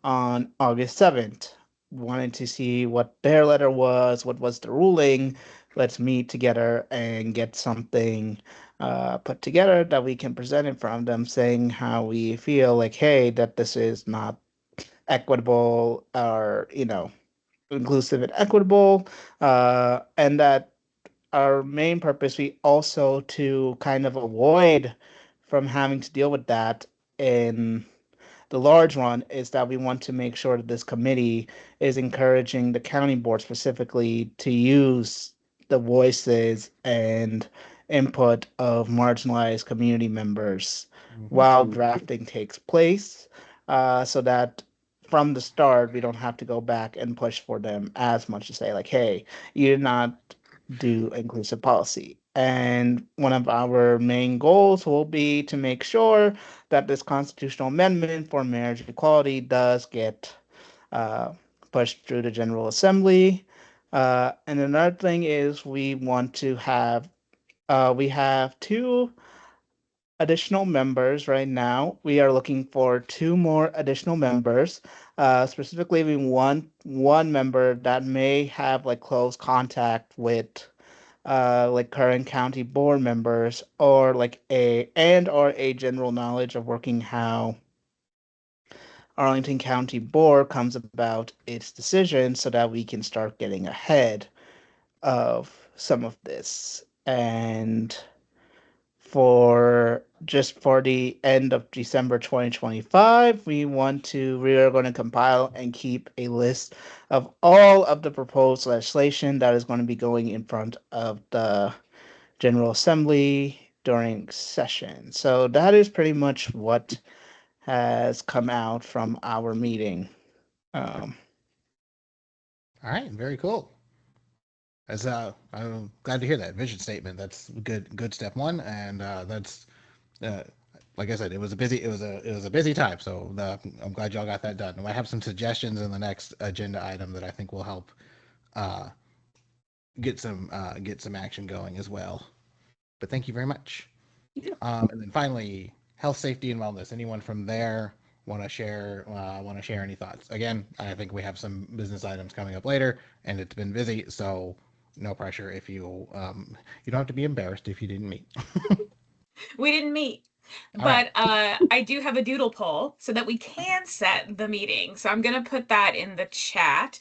on August 7th. Wanted to see what their letter was, what was the ruling. Let's meet together and get something put together that we can present in front of them, saying how we feel hey, that this is not equitable or, inclusive and equitable, and that our main purpose, we also to kind of avoid from having to deal with that in the large one, is that we want to make sure that this committee is encouraging the county board specifically to use the voices and input of marginalized community members while drafting takes place, so that from the start we don't have to go back and push for them as much to say hey, you did not do inclusive policy. And one of our main goals will be to make sure that this constitutional amendment for marriage equality does get pushed through the General Assembly. And another thing is we want to have, we have 2 additional members right now. We are looking for 2 more additional members. Specifically, we want one member that may have close contact with current county board members, or a general knowledge of working how Arlington County Board comes about its decision, so that we can start getting ahead of some of this. And for the end of December 2025, we are going to compile and keep a list of all of the proposed legislation that is going to be going in front of the General Assembly during session. So that is pretty much what has come out from our meeting. All right, very cool. I'm glad to hear that vision statement. That's good step one, and that's like I said, it was a busy time. So I'm glad y'all got that done. And I have some suggestions in the next agenda item that I think will help uh, get some action going as well. But thank you very much. And then finally, health, safety, and wellness. Anyone from there want to share any thoughts? Again, I think we have some business items coming up later, and it's been busy, so no pressure. If you you don't have to be embarrassed if you didn't meet. We didn't meet. All But right. I do have a doodle poll so that we can set the meeting. So I'm going to put that in the chat.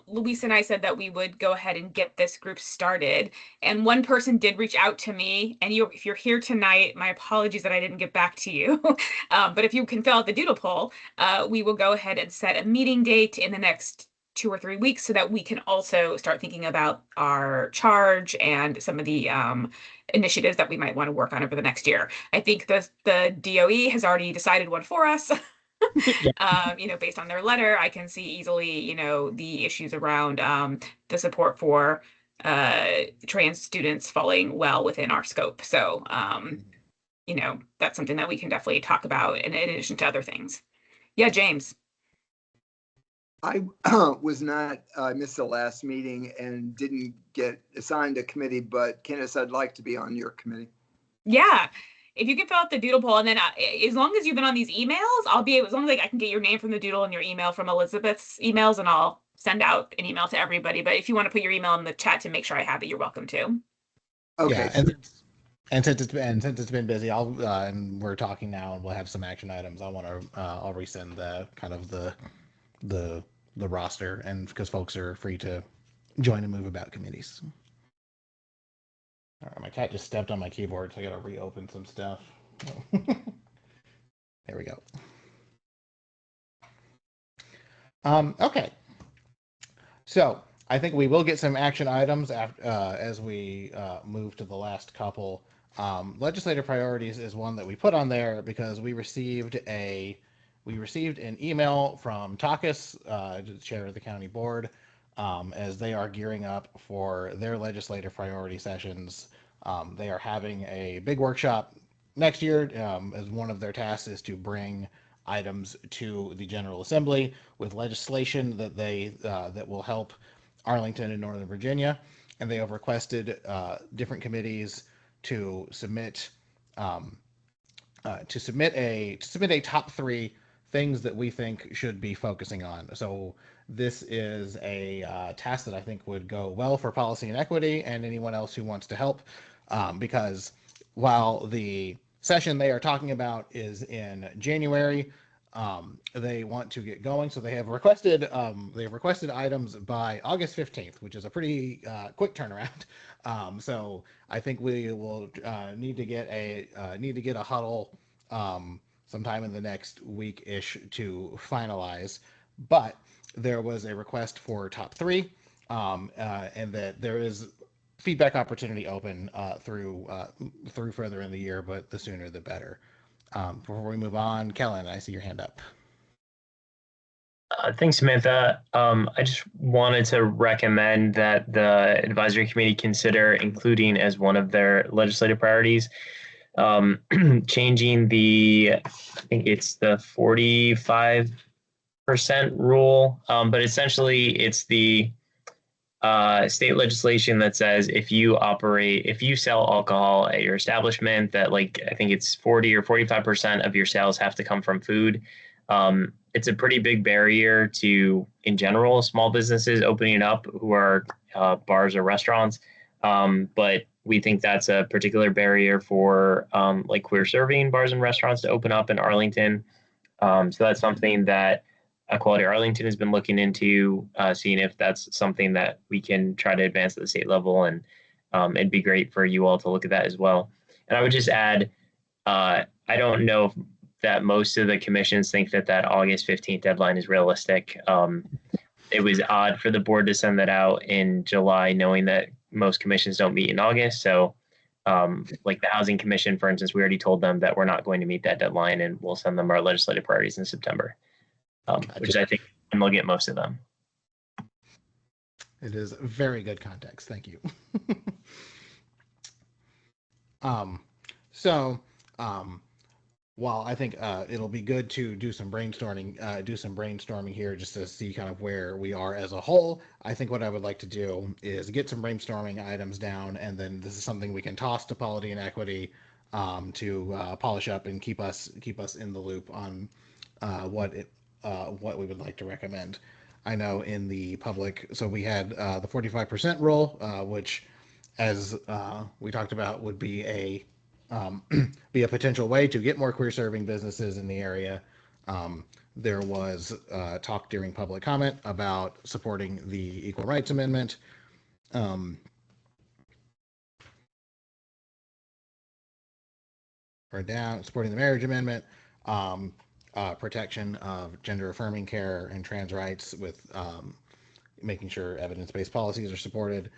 Luis and I said that we would go ahead and get this group started. And one person did reach out to me. And if you're here tonight, my apologies that I didn't get back to you. But if you can fill out the doodle poll, we will go ahead and set a meeting date in the next 2 or 3 weeks so that we can also start thinking about our charge and some of the initiatives that we might want to work on over the next year. I think the DOE has already decided one for us. Based on their letter, I can see easily, the issues around the support for trans students falling well within our scope. So, that's something that we can definitely talk about in addition to other things. Yeah, James. I was not, I missed the last meeting and didn't get assigned a committee, but Candace, I'd like to be on your committee. Yeah. If you can fill out the doodle poll, and then as long as you've been on these emails, I'll be able, as long as I can get your name from the doodle and your email from Elizabeth's emails, and I'll send out an email to everybody. But if you want to put your email in the chat to make sure I have it, you're welcome to. Okay. Yeah, and since it's been busy, I'll and we're talking now, and we'll have some action items. I'll resend the kind of the roster, and because folks are free to join and move about committees. All right, my cat just stepped on my keyboard, so I gotta reopen some stuff. There we go. Okay. So I think we will get some action items after, as we move to the last couple. Legislative priorities is one that we put on there because we received an email from Takis, the chair of the county board, as they are gearing up for their legislative priority sessions. They are having a big workshop next year, as one of their tasks is to bring items to the General Assembly with legislation that will help Arlington and Northern Virginia, and they have requested different committees to submit a top 3 things that we think should be focusing on. So this is a task that I think would go well for policy and equity and anyone else who wants to help, because while the session they are talking about is in January, they want to get going, so they have requested items by August 15th, which is a pretty quick turnaround. So I think we will need to get a huddle sometime in the next week-ish to finalize. But there was a request for top 3, and that there is feedback opportunity open through further in the year, but the sooner the better. Before we move on, Kellen, I see your hand up. Thanks, Samantha. I just wanted to recommend that the advisory committee consider including as one of their legislative priorities changing I think it's the 45% rule, but essentially it's the state legislation that says if you sell alcohol at your establishment, that I think it's 40 or 45% of your sales have to come from food. It's a pretty big barrier to, in general, small businesses opening up who are bars or restaurants. But we think that's a particular barrier for queer serving bars and restaurants to open up in Arlington. So that's something that Equality Arlington has been looking into, seeing if that's something that we can try to advance at the state level. And it'd be great for you all to look at that as well. And I would just add, I don't know that most of the commissions think that August 15th deadline is realistic. It was odd for the board to send that out in July, knowing that most commissions don't meet in August. So like the Housing Commission, for instance, we already told them that we're not going to meet that deadline, and we'll send them our legislative priorities in September, which I think they'll get most of them. It is very good context. Thank you. while I think it'll be good to do some brainstorming here just to see kind of where we are as a whole. I think what I would like to do is get some brainstorming items down, and then this is something we can toss to Polity and Equity to polish up and keep us in the loop on what we would like to recommend. I know in the public, so we had the 45% rule, which, as we talked about, would be um, be a potential way to get more queer serving businesses in the area. There was talk during public comment about supporting the Equal Rights Amendment. Or down, supporting the marriage amendment, protection of gender affirming care and trans rights with making sure evidence-based policies are supported,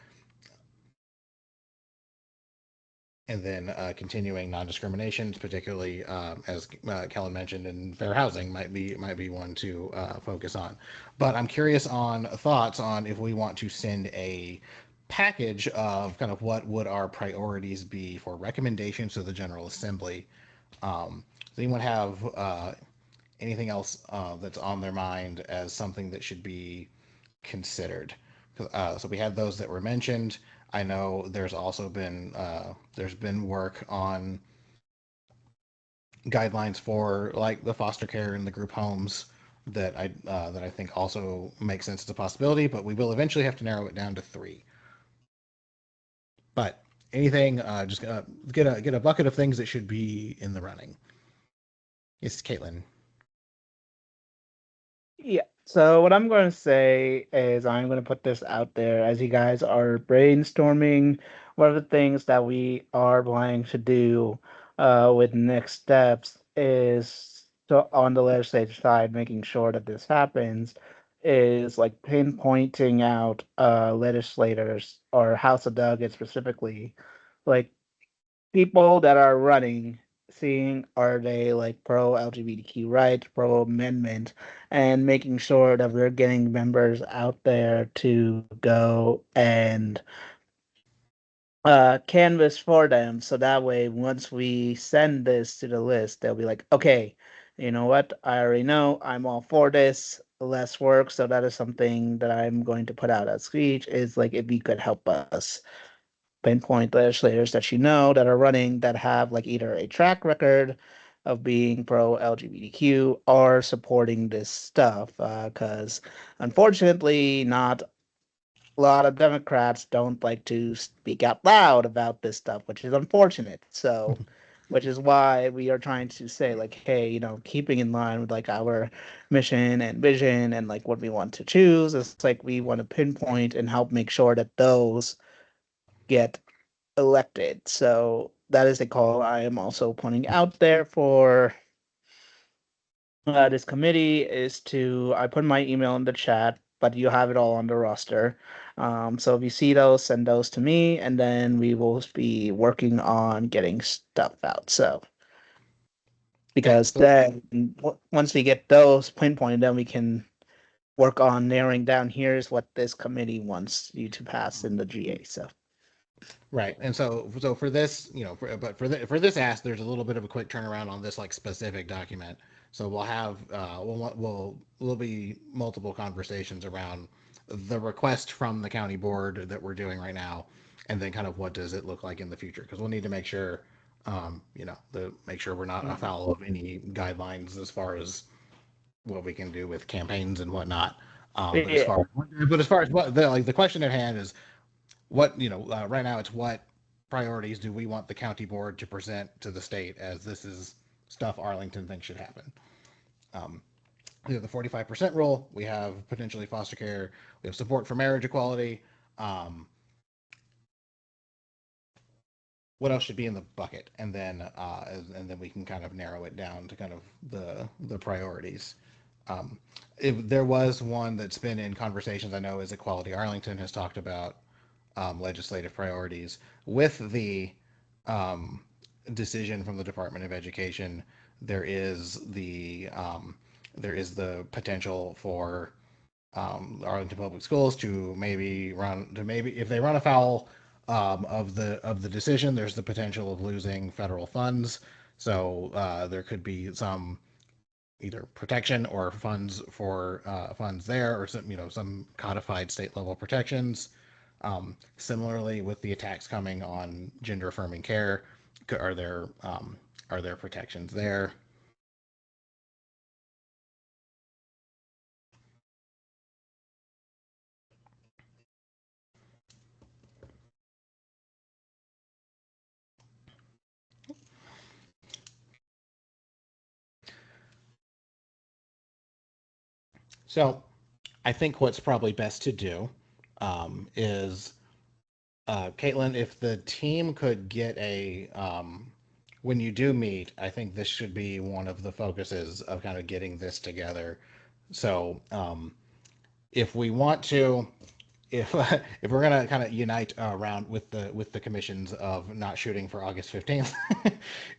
and then continuing non-discrimination, particularly as Kellen mentioned, in fair housing might be one to focus on. But I'm curious on thoughts on if we want to send a package of kind of what would our priorities be for recommendations to the General Assembly. Does anyone have anything else that's on their mind as something that should be considered? So we had those that were mentioned. I know there's also been work on guidelines for like the foster care and the group homes that I think also makes sense as a possibility, but we will eventually have to narrow it down to 3. But anything, just get a bucket of things that should be in the running. Yes, Caitlin. Yeah. So what I'm going to say is I'm going to put this out there as you guys are brainstorming what are the things that we are planning to do with next steps is on the legislative side, making sure that this happens is like pinpointing out legislators or House of Delegates specifically, like people that are running, seeing are they like pro LGBTQ rights, pro amendment, and making sure that we're getting members out there to go and canvas for them. So that way, once we send this to the list, they'll be like, okay, you know what? I already know I'm all for this. Less work. So that is something that I'm going to put out as speech is like if you could help us pinpoint legislators that you know that are running that have like either a track record of being pro LGBTQ or supporting this stuff. Because unfortunately, not a lot of Democrats don't like to speak out loud about this stuff, which is unfortunate. So, which is why we are trying to say, like, hey, you know, keeping in line with like our mission and vision and like what we want to choose, it's like we want to pinpoint and help make sure that those get elected. So that is the call I am also pointing out there for this committee is to, I put my email in the chat, but you have it all on the roster. So if you see those, send those to me, and then we will be working on getting stuff out. So because then once we get those pinpointed, then we can work on narrowing down here's what this committee wants you to pass in the GA. So Right, and so for this, you know, for this ask, there's a little bit of a quick turnaround on this like specific document. So we'll have will be multiple conversations around the request from the county board that we're doing right now, and then kind of what does it look like in the future? Because we'll need to make sure, you know, make sure we're not afoul of any guidelines as far as what we can do with campaigns and whatnot. But as far as what the question at hand is, what, you know, right now it's what priorities do we want the county board to present to the state as this is stuff Arlington thinks should happen. We have the 45% rule. We have potentially foster care. We have support for marriage equality. What else should be in the bucket? And then we can kind of narrow it down to kind of the priorities. If there was one that's been in conversations, I know is Equality Arlington has talked about legislative priorities. With the decision from the Department of Education, there is the potential for Arlington Public Schools to maybe if they run afoul of the decision, there's the potential of losing federal funds So there could be some either protection or funds for funds there, or some codified state level protections. Similarly, with the attacks coming on gender affirming care, are there protections there? So I think what's probably best to do is, Caitlin, if the team could get when you do meet, I think this should be one of the focuses of kind of getting this together. So if we want to, if if we're gonna kind of unite around with the commissions of not shooting for August 15th,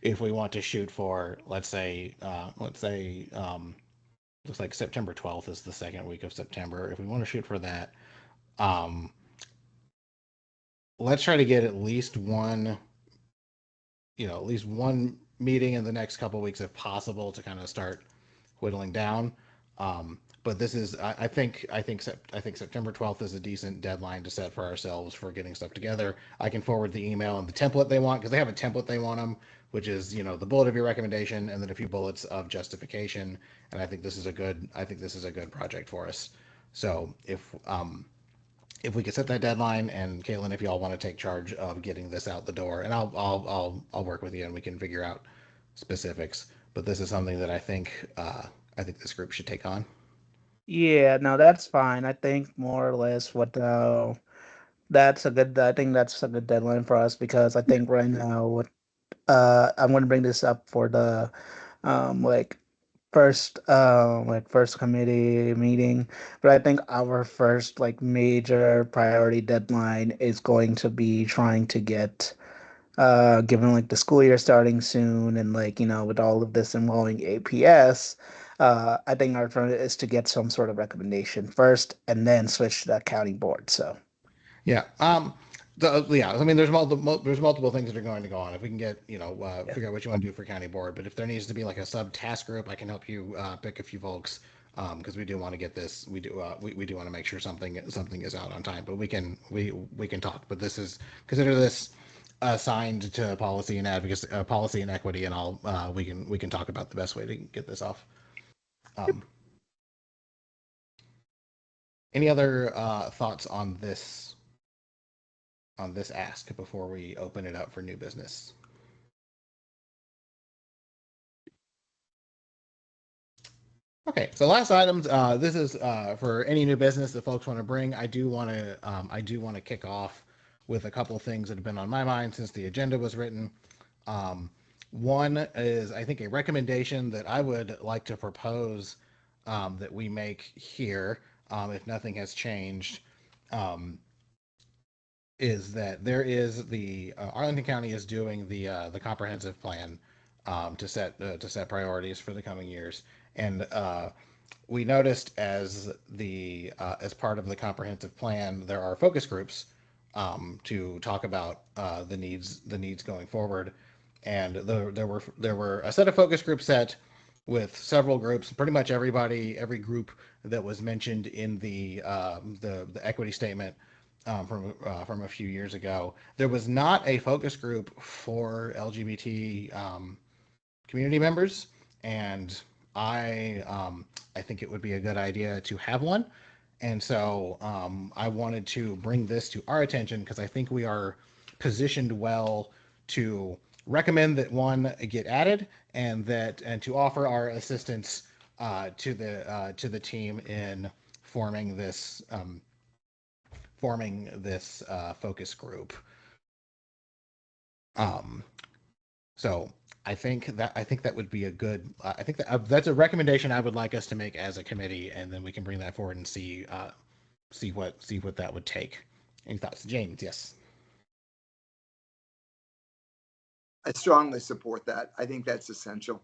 if we want to shoot for, let's say looks like September 12th is the second week of September. If we want to shoot for that, um, let's try to get at least one meeting in the next couple weeks if possible to kind of start whittling down. But this is, I think September 12th is a decent deadline to set for ourselves for getting stuff together. I can forward the email and the template they want, because they have a template they want them, which is the bullet of your recommendation and then a few bullets of justification. And I think this is a good project for us. So if we could set that deadline, and Caitlin, if y'all want to take charge of getting this out the door, and I'll work with you and we can figure out specifics. But this is something that I think this group should take on. Yeah, no, that's fine. I think more or less that's a good. I think that's a good deadline for us, because I think right now I'm going to bring this up for the like first committee meeting, but I think our first like major priority deadline is going to be trying to get given like the school year starting soon, and like with all of this involving APS, I think our turn is to get some sort of recommendation first and then switch to the county board. So Yeah. Yeah. I mean, there's multiple things that are going to go on. If we can get figure out what you want to do for county board, but if there needs to be like a sub task group, I can help you pick a few folks, because we do want to get this. We do want to make sure something is out on time. But we can talk. But consider this assigned to policy and advocacy, policy and equity, and all. We can talk about the best way to get this off. Any other thoughts on this ask before we open it up for new business? Okay, so last items. This is for any new business that folks want to bring. I do want to kick off with a couple things that have been on my mind since the agenda was written. One is, I think, a recommendation that I would like to propose that we make here, if nothing has changed. Is that there is the Arlington County is doing the comprehensive plan to set priorities for the coming years, and we noticed as part of the comprehensive plan there are focus groups to talk about the needs going forward, and there were a set of focus groups set with several groups, pretty much every group that was mentioned in the equity statement from a few years ago. There was not a focus group for LGBT community members, and I think it would be a good idea to have one. And so I wanted to bring this to our attention because I think we are positioned well to recommend that one get added, and to offer our assistance to the team in forming this focus group. So I think that would be a good. I think that's a recommendation I would like us to make as a committee, and then we can bring that forward and see what that would take. Any thoughts, James? Yes. I strongly support that. I think that's essential.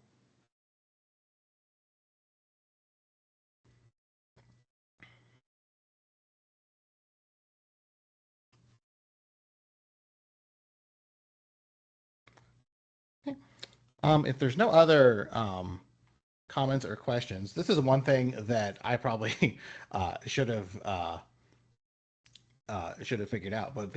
If there's no other comments or questions, this is one thing that I probably should have figured out. But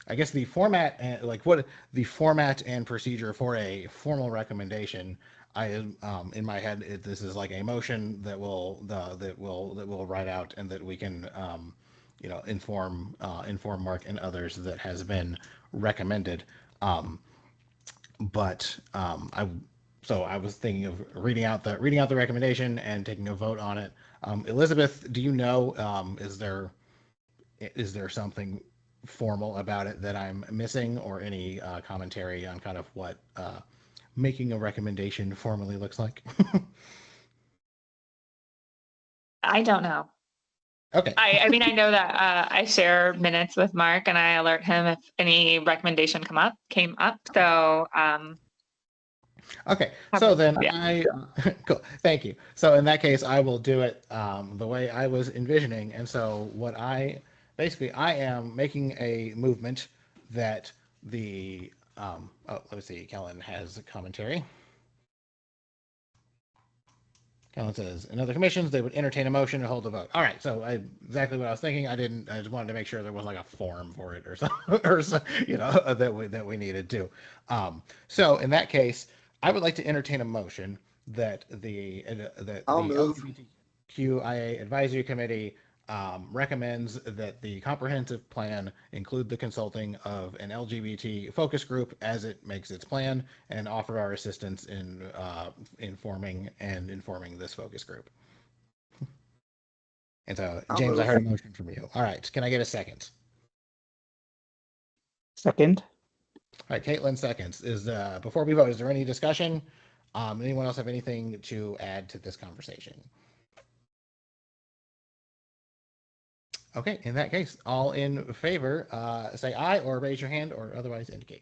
I guess the format and what the format and procedure for a formal recommendation. In my head, this is like a motion that will write out and that we can inform Mark and others that has been recommended. But I was thinking of reading out the recommendation and taking a vote on it. Elizabeth, do you know, is there something formal about it that I'm missing, or any commentary on kind of what making a recommendation formally looks like? I don't know. Okay. I mean, I know that I share minutes with Mark and I alert him if any recommendation came up. So okay. So then yeah. cool. Thank you. So in that case, I will do it the way I was envisioning. And so I am making a movement that the let me see. Kellen has a commentary. Kellen says, in other commissions, they would entertain a motion and hold a vote. All right, so exactly what I was thinking. I just wanted to make sure there was like a form for it or something, or that we needed to. So in that case, I would like to entertain a motion that the LGBTQIA Advisory Committee recommends that the comprehensive plan include the consulting of an LGBT focus group as it makes its plan, and offer our assistance in informing this focus group. And so, James, I heard a motion from you. All right, can I get a second? Second. All right, Caitlin seconds. Before we vote, is there any discussion? Anyone else have anything to add to this conversation? Okay, in that case, all in favor, say aye or raise your hand or otherwise indicate.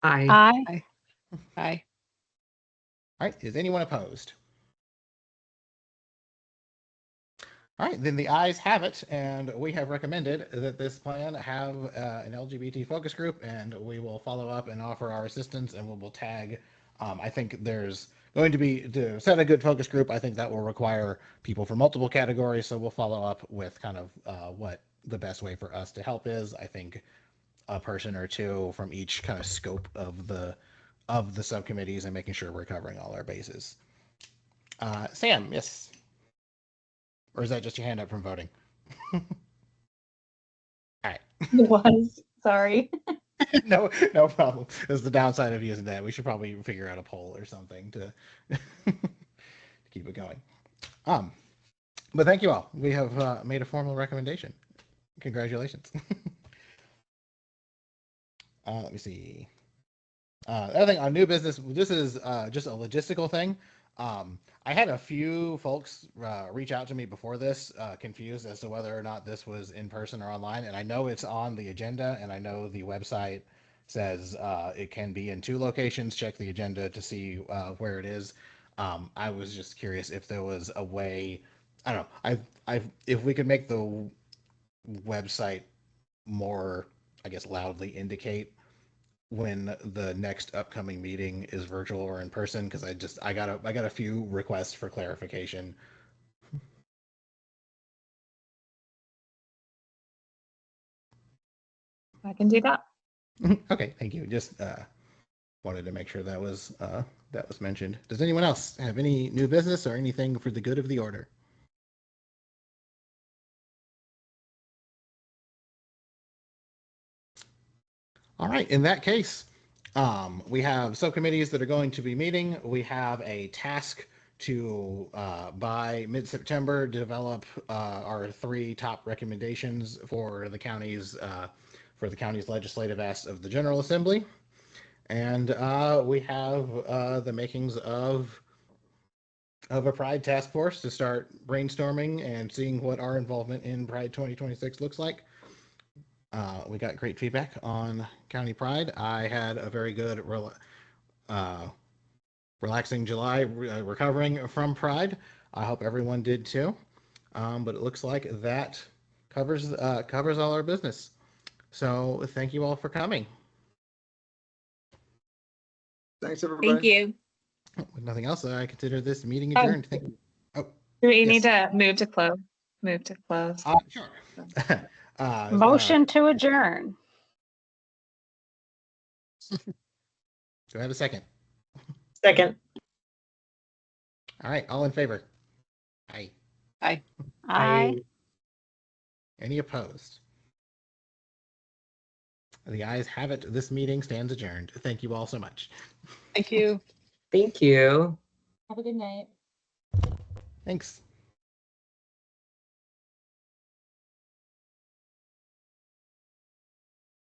Aye. Aye. Aye. All right, is anyone opposed? All right, then the ayes have it, and we have recommended that this plan have an LGBT focus group, and we will follow up and offer our assistance, and we will tag. I think there's going to be, to set a good focus group, I think that will require people from multiple categories, so we'll follow up with kind of what the best way for us to help is. I think a person or two from each kind of scope of the subcommittees, and making sure we're covering all our bases. Sam, yes. Or is that just your hand up from voting? All right. It was. Sorry. No problem. That's the downside of using that. We should probably figure out a poll or something to keep it going. But thank you all. We have made a formal recommendation. Congratulations. Let me see. The other thing on new business, this is just a logistical thing. I had a few folks reach out to me before this, confused as to whether or not this was in person or online. And I know it's on the agenda, and I know the website says it can be in 2 locations. Check the agenda to see where it is. I was just curious if there was a way. I don't know. If we could make the website more, I guess, loudly indicate when the next upcoming meeting is virtual or in person, because I got a few requests for clarification. I can do that. Okay, thank you. Just wanted to make sure that was mentioned. Does anyone else have any new business or anything for the good of the order? All right, in that case, we have subcommittees that are going to be meeting. We have a task to, by mid-September, develop our 3 top recommendations for the county's legislative asks of the General Assembly. And we have the makings of a Pride task force to start brainstorming and seeing what our involvement in Pride 2026 looks like. We got great feedback on County Pride. I had a very good, relaxing July recovering from Pride. I hope everyone did too. But it looks like that covers all our business. So thank you all for coming. Thanks, everybody. Thank you. With nothing else, I consider this meeting adjourned. Thank you. Oh, Do we yes. need to move to close? Move to close. Sure. Motion to adjourn. Do I have a second? Second. All right, all in favor? Aye. Aye. Aye. Any opposed? The ayes have it. This meeting stands adjourned. Thank you all so much. Thank you. Thank you. Have a good night. Thanks.